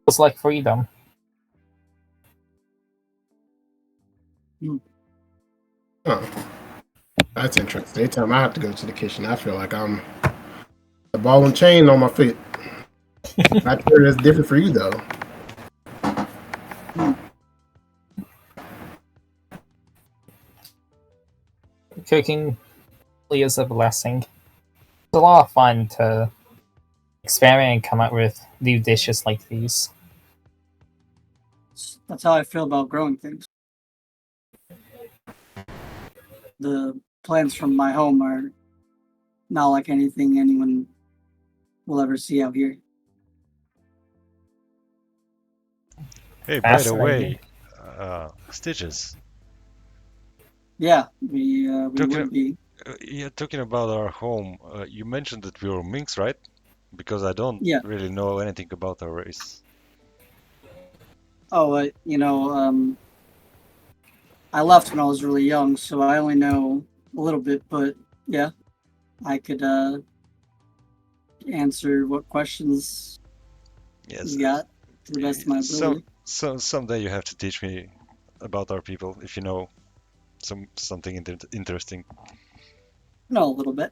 it's like freedom. Huh. That's interesting. Anytime I have to go to the kitchen, I feel like I'm the ball and chain on my feet. I'm sure that's different for you, though. Cooking really is a blessing. It's a lot of fun to experiment and come up with new dishes like these. That's how I feel about growing things. The plants from my home are not like anything anyone will ever see out here. Hey, by the Fascinating. way, Stitches. Yeah, we Talking, would be. yeah, talking about our home. You mentioned that we were minks, right? Because I don't Yeah. really know anything about our race. Oh, I left when I was really young, so I only know a little bit. But yeah, I could answer what questions Yes. you got to the best of my ability. Someday you have to teach me about our people if you know something interesting. No, a little bit.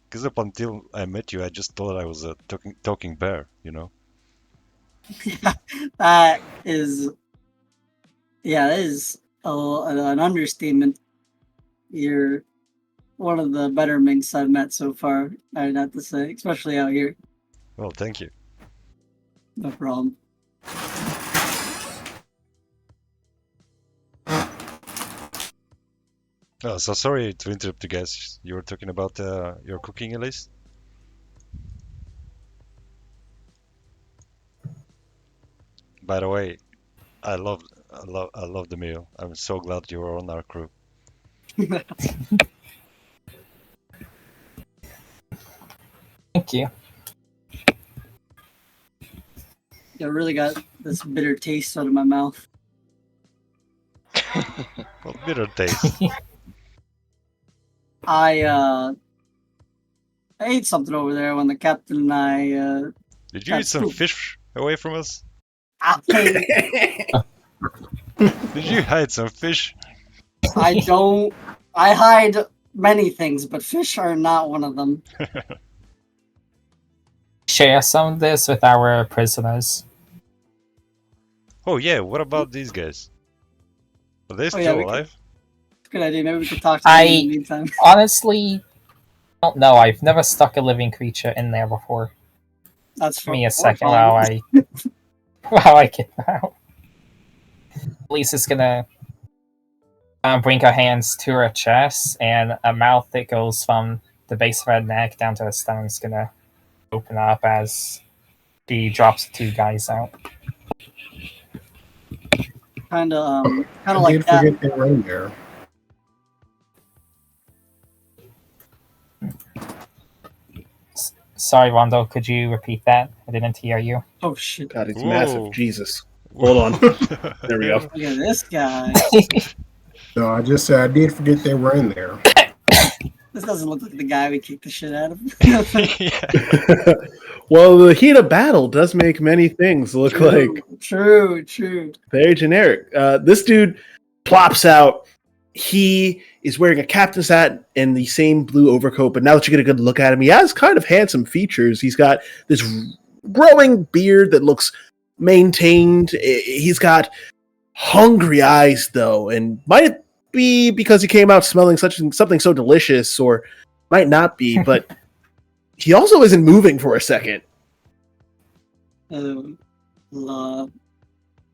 Because up until I met you, I just thought I was a talking bear, you know? That is, yeah, that is an understatement. You're one of the better minks I've met so far. I'd have to say, especially out here. Well, thank you. No problem. Oh, so sorry to interrupt you guys. You were talking about your cooking, Elise? By the way, I love the meal. I'm so glad you were on our crew. Thank you. I really got this bitter taste out of my mouth. Well, bitter taste. I ate something over there when the captain and I Did you got eat some spooked. fish away from us? I Did you hide some fish? don't. I hide many things, but fish are not one of them. Share some of this with our prisoners. Oh yeah, what about these guys? Are they Oh, still yeah, we could- alive? Good idea. Maybe we could talk to them in the meantime. Honestly don't know. I've never stuck a living creature in there before. That's Give me a second horrifying. while I get out. Lisa's gonna bring her hands to her chest, and a mouth that goes from the base of her neck down to her stomach is gonna open up as she drops the two guys out. Kind of I like did that. forget they were in there. Sorry, Rondo, could you repeat that? I didn't hear you. Oh shit! God, it's Whoa. massive. Jesus. Hold on. There we go. Look at this guy. No, I just said I did forget they were in there. This doesn't look like the guy we kicked the shit out of. Yeah. Well, the heat of battle does make many things look like True. very generic. This dude plops out. He is wearing a captain's hat and the same blue overcoat, but now that you get a good look at him, he has kind of handsome features. He's got this growing beard that looks maintained. He's got hungry eyes, though, and might it be because he came out smelling something so delicious, or might not be, but he also isn't moving for a second.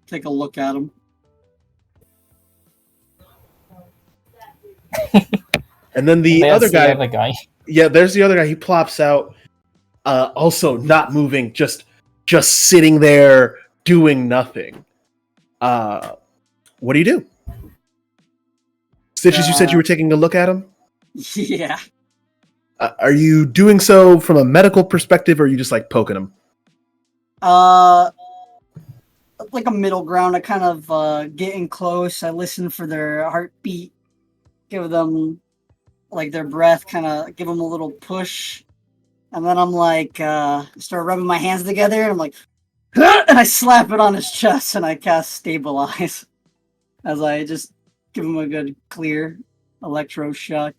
Take a look at him. And then the There's other guy, other guy. yeah, there's the other guy. He plops out, also not moving, just sitting there doing nothing. What do you do? Stitches, you said you were taking a look at him? Yeah. Are you doing so from a medical perspective, or are you just like poking him? Like a middle ground. I kind of getting close. I listen for their heartbeat, give them like their breath, kind of give them a little push, and then I'm like, start rubbing my hands together, and I'm like, and I slap it on his chest, and I cast Stabilize as I just give him a good clear electroshock.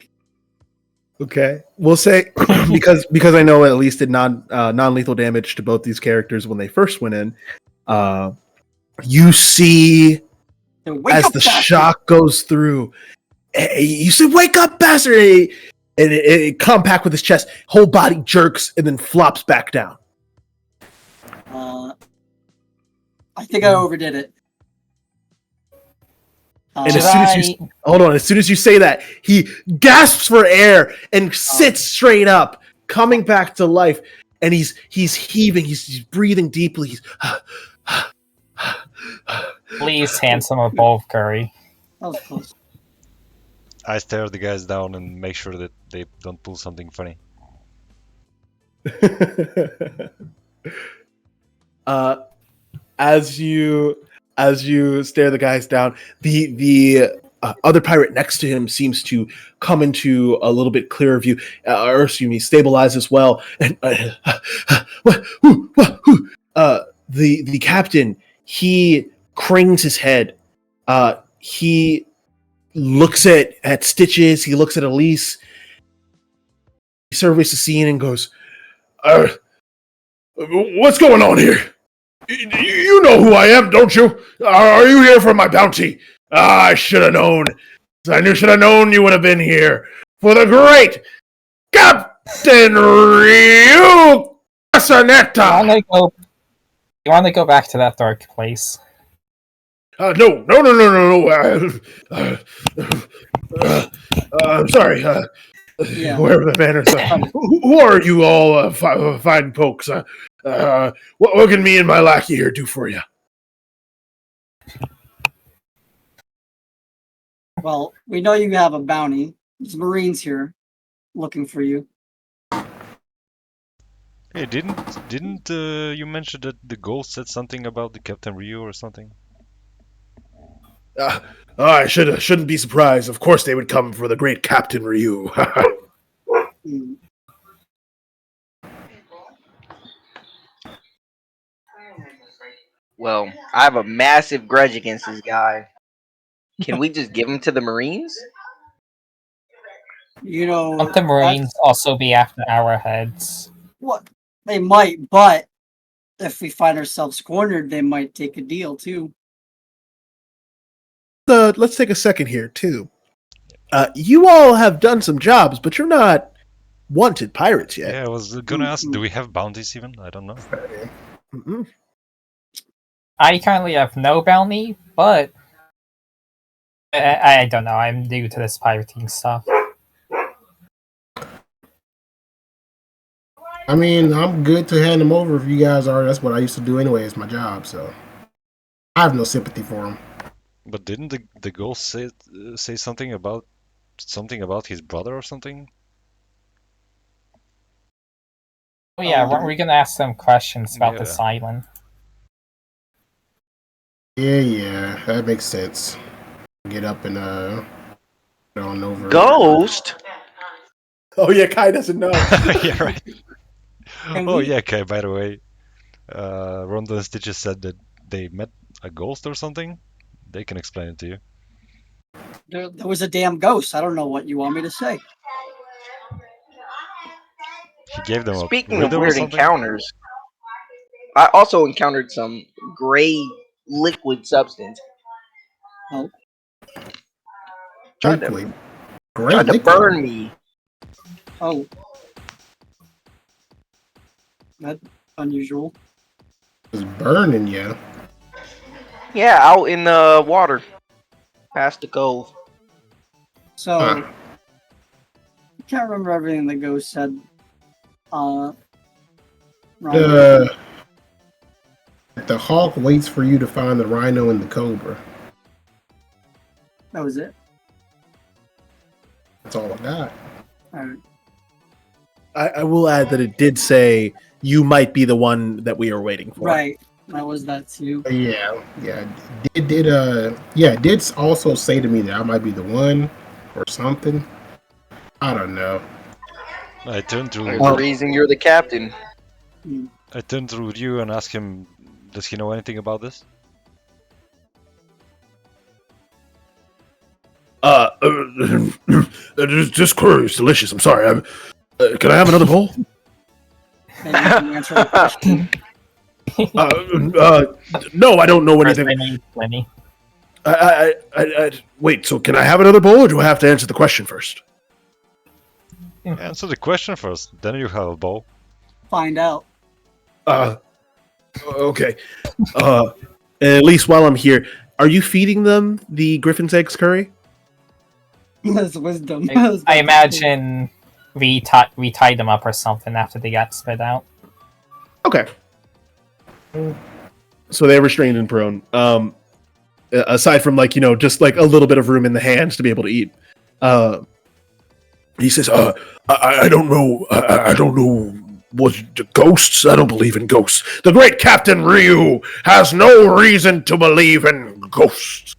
Okay, we'll say because I know at least did non-lethal damage to both these characters when they first went in. You see, as the shock goes through, you say, "Wake up, bastard!" And it compact with his chest, whole body jerks and then flops back down. I think I overdid it. And as soon as you say that, he gasps for air and sits straight up, coming back to life, and he's heaving, he's breathing deeply. Please, handsome or both, Curry. That was close. I stare the guys down and make sure that they don't pull something funny. As you stare the guys down, the other pirate next to him seems to come into a little bit clearer view, or excuse me, stabilize as well. And the captain, he cranes his head. He looks at Stitches. He looks at Elise. He surveys the scene and goes, "What's going on here? You know who I am, don't you? Are you here for my bounty? I should have known. I should have known you would have been here for the great Captain Ryu Casanetta." You want to go back to that dark place? No. I'm sorry. Where the manners? Who are you all fine folks? What can me and my lackey here do for you? Well, we know you have a bounty. There's Marines here looking for you. Hey, didn't you mention that the ghost said something about the Captain Ryu or something? I shouldn't be surprised. Of course, they would come for the great Captain Ryu. Well, I have a massive grudge against this guy. Can we just give him to the Marines? You know, Won't the Marines also be after our heads? What? They might, but if we find ourselves cornered, they might take a deal too. Let's take a second here, too. You all have done some jobs, but you're not wanted pirates yet. Yeah, I was gonna ask, do we have bounties even? I don't know. Mm-mm. I currently have no bounty, but I don't know. I'm new to this pirating stuff. I mean, I'm good to hand them over if you guys are. That's what I used to do anyway. It's my job, so I have no sympathy for them. But didn't the ghost say something about his brother or something? Oh yeah, weren't we gonna ask them questions about this island? Yeah, that makes sense. Get up and get on over. Ghost? Oh yeah, Kai doesn't know. Yeah, right. Oh yeah, Kai. By the way, Rondo and Stitches said that they met a ghost or something. They can explain it to you. There was a damn ghost. I don't know what you want me to say. He gave them Speaking a of weird encounters, I also encountered some gray liquid substance. Oh, Tried to, Liquid. Great tried to liquid. burn me. oh. That's unusual. It's burning you. Yeah, out in the water, past the cove. So, Huh. I can't remember everything the ghost said. Ryan, The hawk waits for you to find the rhino and the cobra. that was it. That's all I got. All right. I will add that it did say you might be the one that we are waiting for. Right. That was that too. Yeah. It did also say to me that I might be the one or something. I don't know. I turned to There's a reason you're the captain. I turned to you and asked him, does he know anything about this? This curry is delicious. I'm sorry. Can I have another bowl? Maybe you can answer the question. No, I don't know First, anything. I need plenty. Wait. So, can I have another bowl, or do I have to answer the question first? Answer the question first, then you have a bowl. Find out. Okay. At least while I'm here, are you feeding them the Griffin's eggs curry? That's wisdom. I imagine we tied them up or something after they got spit out. Okay. So they're restrained and prone. Aside from just like a little bit of room in the hands to be able to eat. He says, I don't know. I don't know what ghosts. I don't believe in ghosts. The great Captain Ryu has no reason to believe in ghosts.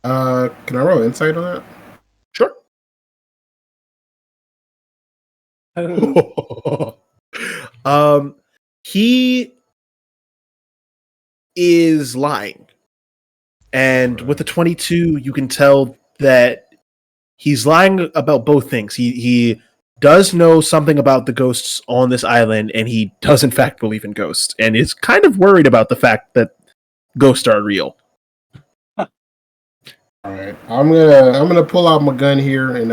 Can I roll insight on that? Sure. He is lying. And with the 22, you can tell that he's lying about both things. He does know something about the ghosts on this island, and he does in fact believe in ghosts, and is kind of worried about the fact that ghosts are real. All right, I'm gonna pull out my gun here, and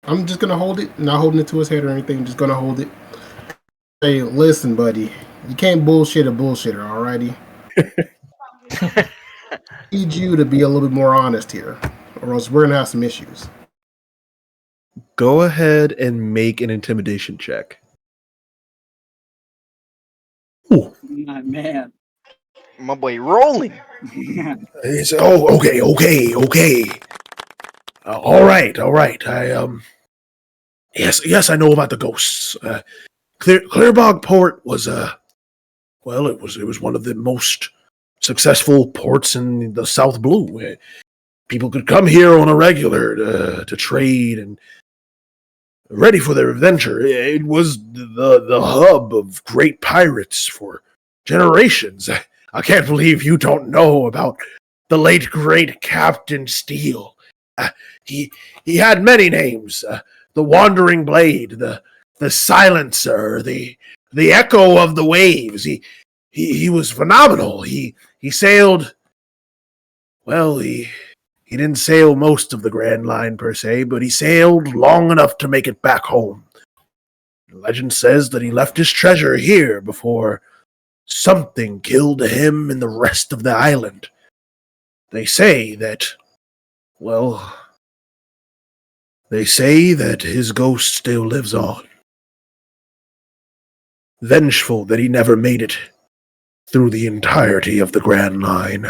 I'm just gonna hold it, not holding it to his head or anything. Just gonna hold it. Hey, listen, buddy, you can't bullshit a bullshitter, alrighty? Need you to be a little bit more honest here, or else we're gonna have some issues. Go ahead and make an intimidation check. Ooh. My man. My boy rolling. He said, "Oh, okay. All right. Yes, I know about the ghosts. Clearbog Port was it was one of the most successful ports in the South Blue. People could come here on a regular to trade and ready for their adventure. It was the hub of great pirates for generations. I can't believe you don't know about the late great Captain Steele. He had many names: the Wandering Blade, the Silencer, the Echo of the Waves. He was phenomenal. He sailed. Well, he didn't sail most of the Grand Line per se, but he sailed long enough to make it back home. The legend says that he left his treasure here before something killed him and the rest of the island. They say that his ghost still lives on. Vengeful that he never made it through the entirety of the Grand Line.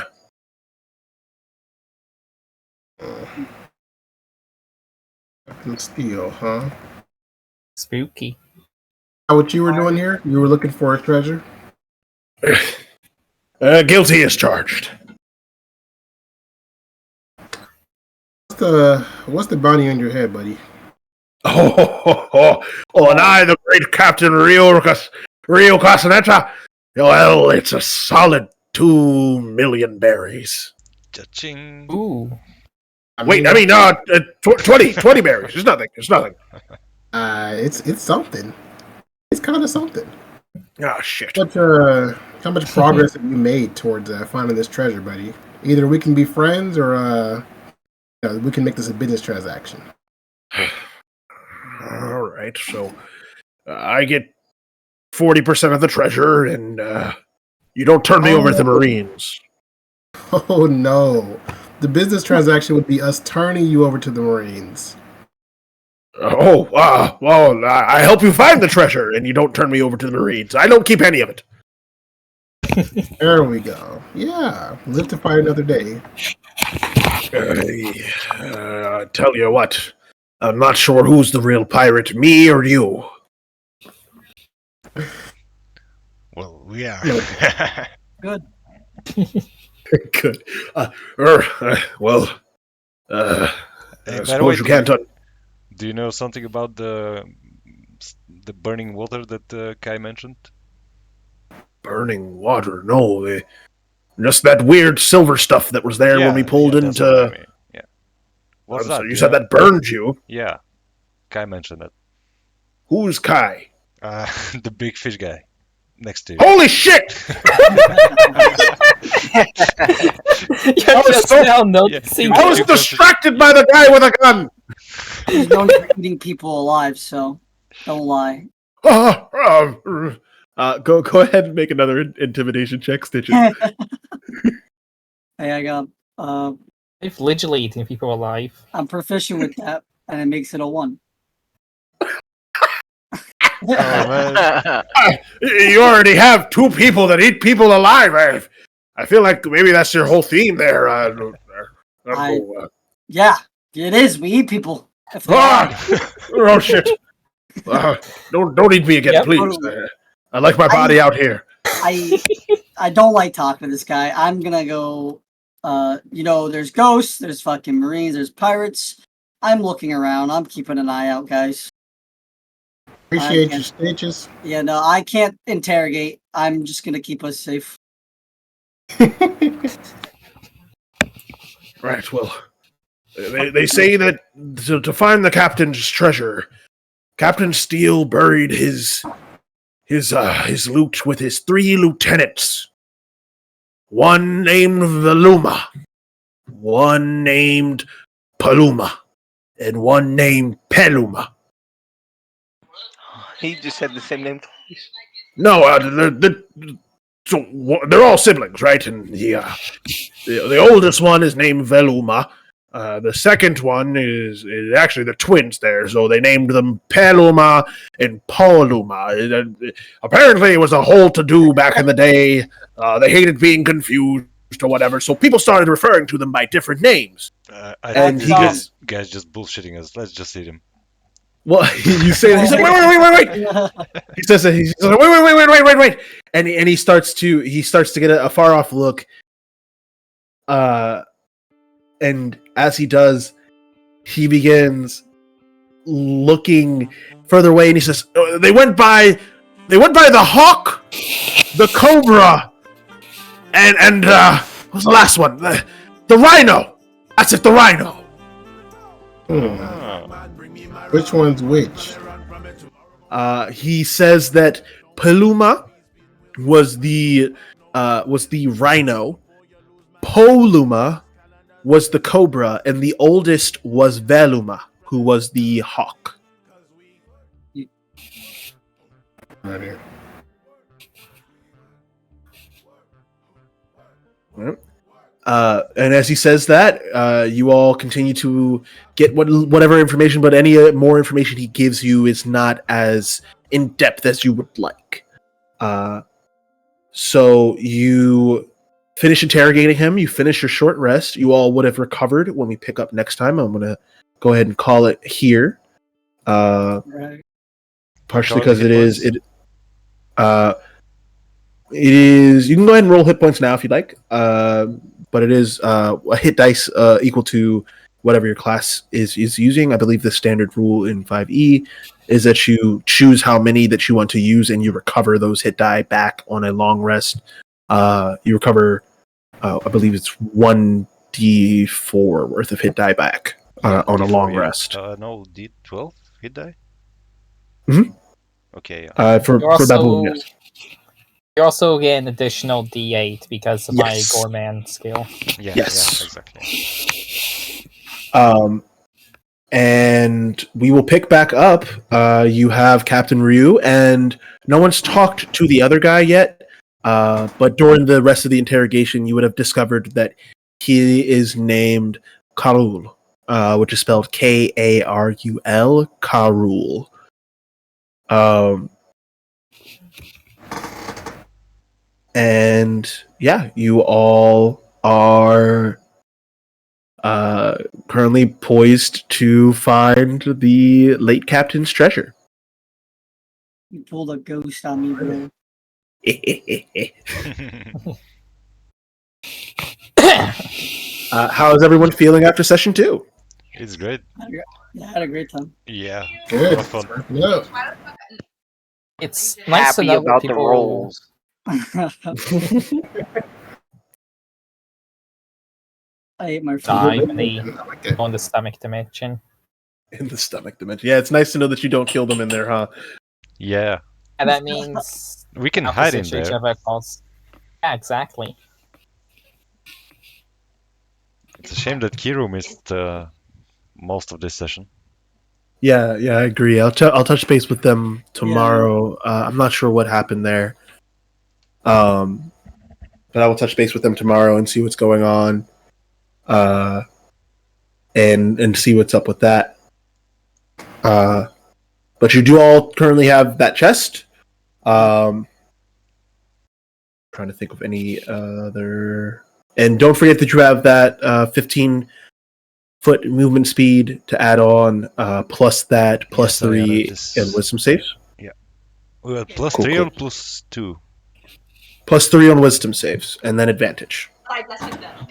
Steel, huh? Spooky. How what you were doing here? You were looking for a treasure? Guilty as charged. What's the bounty on your head, buddy? And I, the great Captain Rio Casaneta, well, it's a solid 2 million berries. Cha-ching. Ooh. 20 berries. It's nothing. It's something. It's kind of something. Ah, shit. How much progress have you made towards finding this treasure, buddy? Either we can be friends, or we can make this a business transaction. All right, so I get 40% of the treasure, and you don't turn me over to the Marines. Oh no, the business transaction would be us turning you over to the Marines. Well, I help you find the treasure, and you don't turn me over to the Marines. I don't keep any of it. There we go. Yeah, live to fight another day. Tell you what, I'm not sure who's the real pirate, me or you. Well, we are. Good. Good. I Hey, by the suppose way, you can't. Do you know something about the burning water that Kai mentioned? Burning water? No, just that weird silver stuff that was there when we pulled that's what I into. mean. Yeah. What's So that? you Do said know? that burned you. Yeah, Kai mentioned it. Who's Kai? The big fish guy next to you. Holy shit! You're was just so- now noticing. Yeah, I was distracted by the guy with a gun. He's known for eating people alive, so don't lie. Go ahead and make another intimidation check, Stitches. Hey, I got. If literally eating people alive. I'm proficient with that, and it makes it a 1. Oh man, You already have 2 people that eat people alive. I feel like maybe that's your whole theme there. Yeah, it is. We eat people. If they Oh shit! Don't eat me again, Yep. please. I like my body out here. I don't like talking to this guy. I'm gonna go. There's ghosts, there's fucking Marines, there's pirates. I'm looking around. I'm keeping an eye out, guys. Appreciate your stitches. Yeah, no, I can't interrogate. I'm just gonna keep us safe. Right. Well, they say that to find the captain's treasure, Captain Steele buried his loot with his 3 lieutenants. One named Veluma, one named Paluma, and one named Peluma. He just said the same name twice. No, they're all siblings, right? And the oldest one is named Veluma. The second one is actually the twins there, so they named them Peluma and Pauluma. Apparently, it was a whole to-do back in the day. They hated being confused or whatever, so people started referring to them by different names. I And think he this guy's just bullshitting us. Let's just eat him. Well, he said, wait. He says, wait. And he starts to get a far off look. And as he does, he begins looking further away, and he says, they went by the hawk, the cobra, and what was the last one? The rhino. That's it, the rhino. Which one's which? He says that Paluma was the rhino, Poluma was the cobra, and the oldest was Veluma, who was the hawk. Right here. And as he says that, you all continue to get whatever information, but any more information he gives you is not as in depth as you would like. So you finish interrogating him. You finish your short rest. You all would have recovered when we pick up next time. I'm going to go ahead and call it here. Right. Partially because it is. You can go ahead and roll hit points now if you'd like. But it is a hit dice equal to whatever your class is using. I believe the standard rule in 5e is that you choose how many that you want to use, and you recover those hit die back on a long rest. You recover, I believe it's 1d4 worth of hit die back on a long rest. No, D12 hit die? Mhm. Okay. For Also, baboon, yes. You also get an additional D8 because of my Yes. Gorman skill. Yeah, Yes. yeah, exactly. And we will pick back up. You have Captain Ryu, and no one's talked to the other guy yet. But during the rest of the interrogation, you would have discovered that he is named Karul, which is spelled Karul. Karul. And yeah, you all are currently poised to find the late captain's treasure. You pulled a ghost on me, bro. How is everyone feeling after session 2? It's great. Yeah, I had a great time. Yeah, a Good. lot of fun. No. It's nice to Happy know that about the people rolls. I ate my die food. when they I like that. go in the stomach dimension. In the stomach dimension. Yeah, it's nice to know that you don't kill them in there, huh? Yeah, And that means we can hide in opposite to each there. other calls. Yeah, exactly. It's a shame that Kiru missed most of this session. Yeah, I agree. I'll touch base with them tomorrow. I'm not sure what happened there. But I will touch base with them tomorrow and see what's going on. And see what's up with that. But you do all currently have that chest. Trying to think of any other. And don't forget that you have that 15-foot movement speed to add on, plus that, plus Yes, I added 3 this. in wisdom saves. We got plus Cool, 3 cool. or plus 2? Plus 3 on wisdom saves, and then advantage.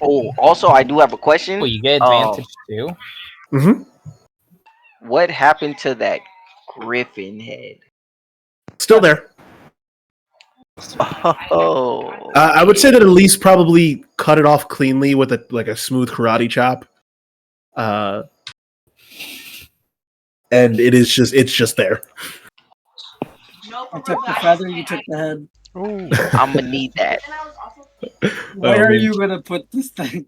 Oh, also, I do have a question. Oh, you get advantage too? Mm-hmm. What happened to that griffin head? Still there. Oh, I would say that at least probably cut it off cleanly with a smooth karate chop. And it's just there. I took the feather, you took the head. Oh, I'm gonna need that. Where I are mean- you gonna put this thing?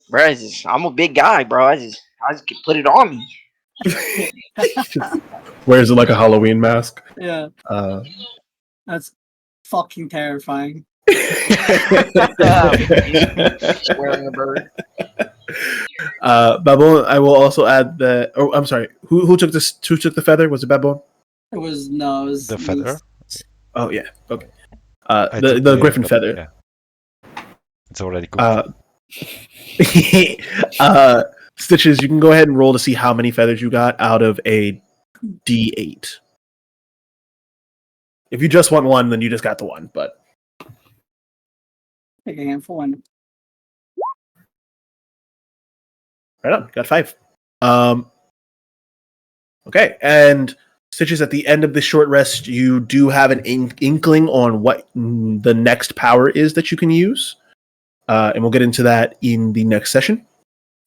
Bro, I'm a big guy, bro. I just can put it on me. Wears it like a Halloween mask. Yeah, that's fucking terrifying. Wearing a bird. Babon, I will also add that. Oh, I'm sorry. Who took this? Who took the feather? Was it Babon? It was the feather? Oh yeah. Okay. I The took the griffin but feather. Yeah. It's already cooked. Stitches, you can go ahead and roll to see how many feathers you got out of a D8. If you just want one, then you just got the one. But Take a handful and right on, got 5. Okay, and Stitches, at the end of this short rest, you do have an inkling on what the next power is that you can use. And we'll get into that in the next session.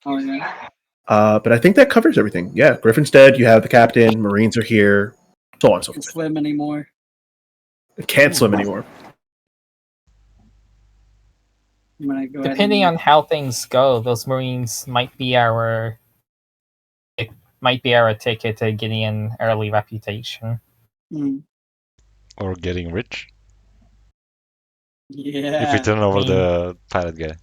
oh yeah. But I think that covers everything. Yeah, Griffin's dead. You have the captain. Marines are here. So on and so Can't forth. swim anymore. Can't swim anymore. I'm gonna go ahead Depending and- on how things go, those Marines might be our ticket to getting an early reputation. Hmm. Or getting rich. Yeah. If we turn over mean- the pilot guy.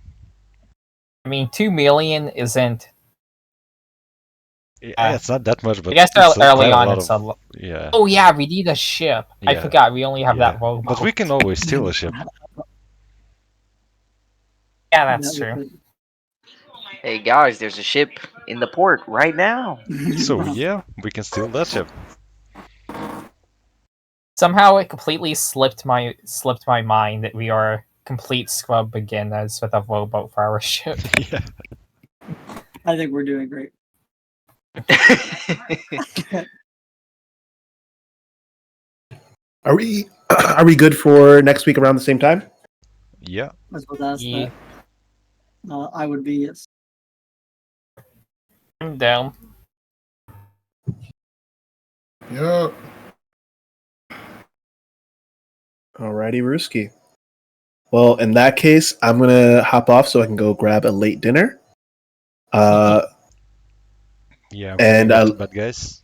I mean, 2 million isn't. Yeah, it's not that much, but I guess it's early quite on a lot it's of, a lot. yeah. Oh yeah, we need a ship. I Yeah. forgot we only have Yeah. that rowboat. But we can always steal a ship. Yeah, that's Yeah, true. Hey guys, there's a ship in the port right now. So yeah, we can steal that ship. Somehow it completely slipped my mind that we are complete scrub beginners with a rowboat for our ship. Yeah. I think we're doing great. Are we good for next week around the same time? Yeah. That's what that's Yeah. I would be, yes. I'm down. Yup. Alrighty, Rooski. Well, in that case, I'm gonna hop off so I can go grab a late dinner. Yeah, I'm And going to bed, guys.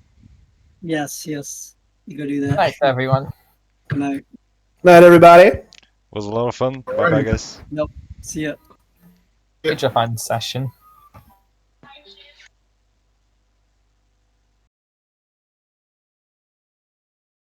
Yes, yes. You go do Good that. night, everyone. Good night. night, everybody. Was a lot of fun. Bye bye, guys. Nope. See ya. It's a fun session.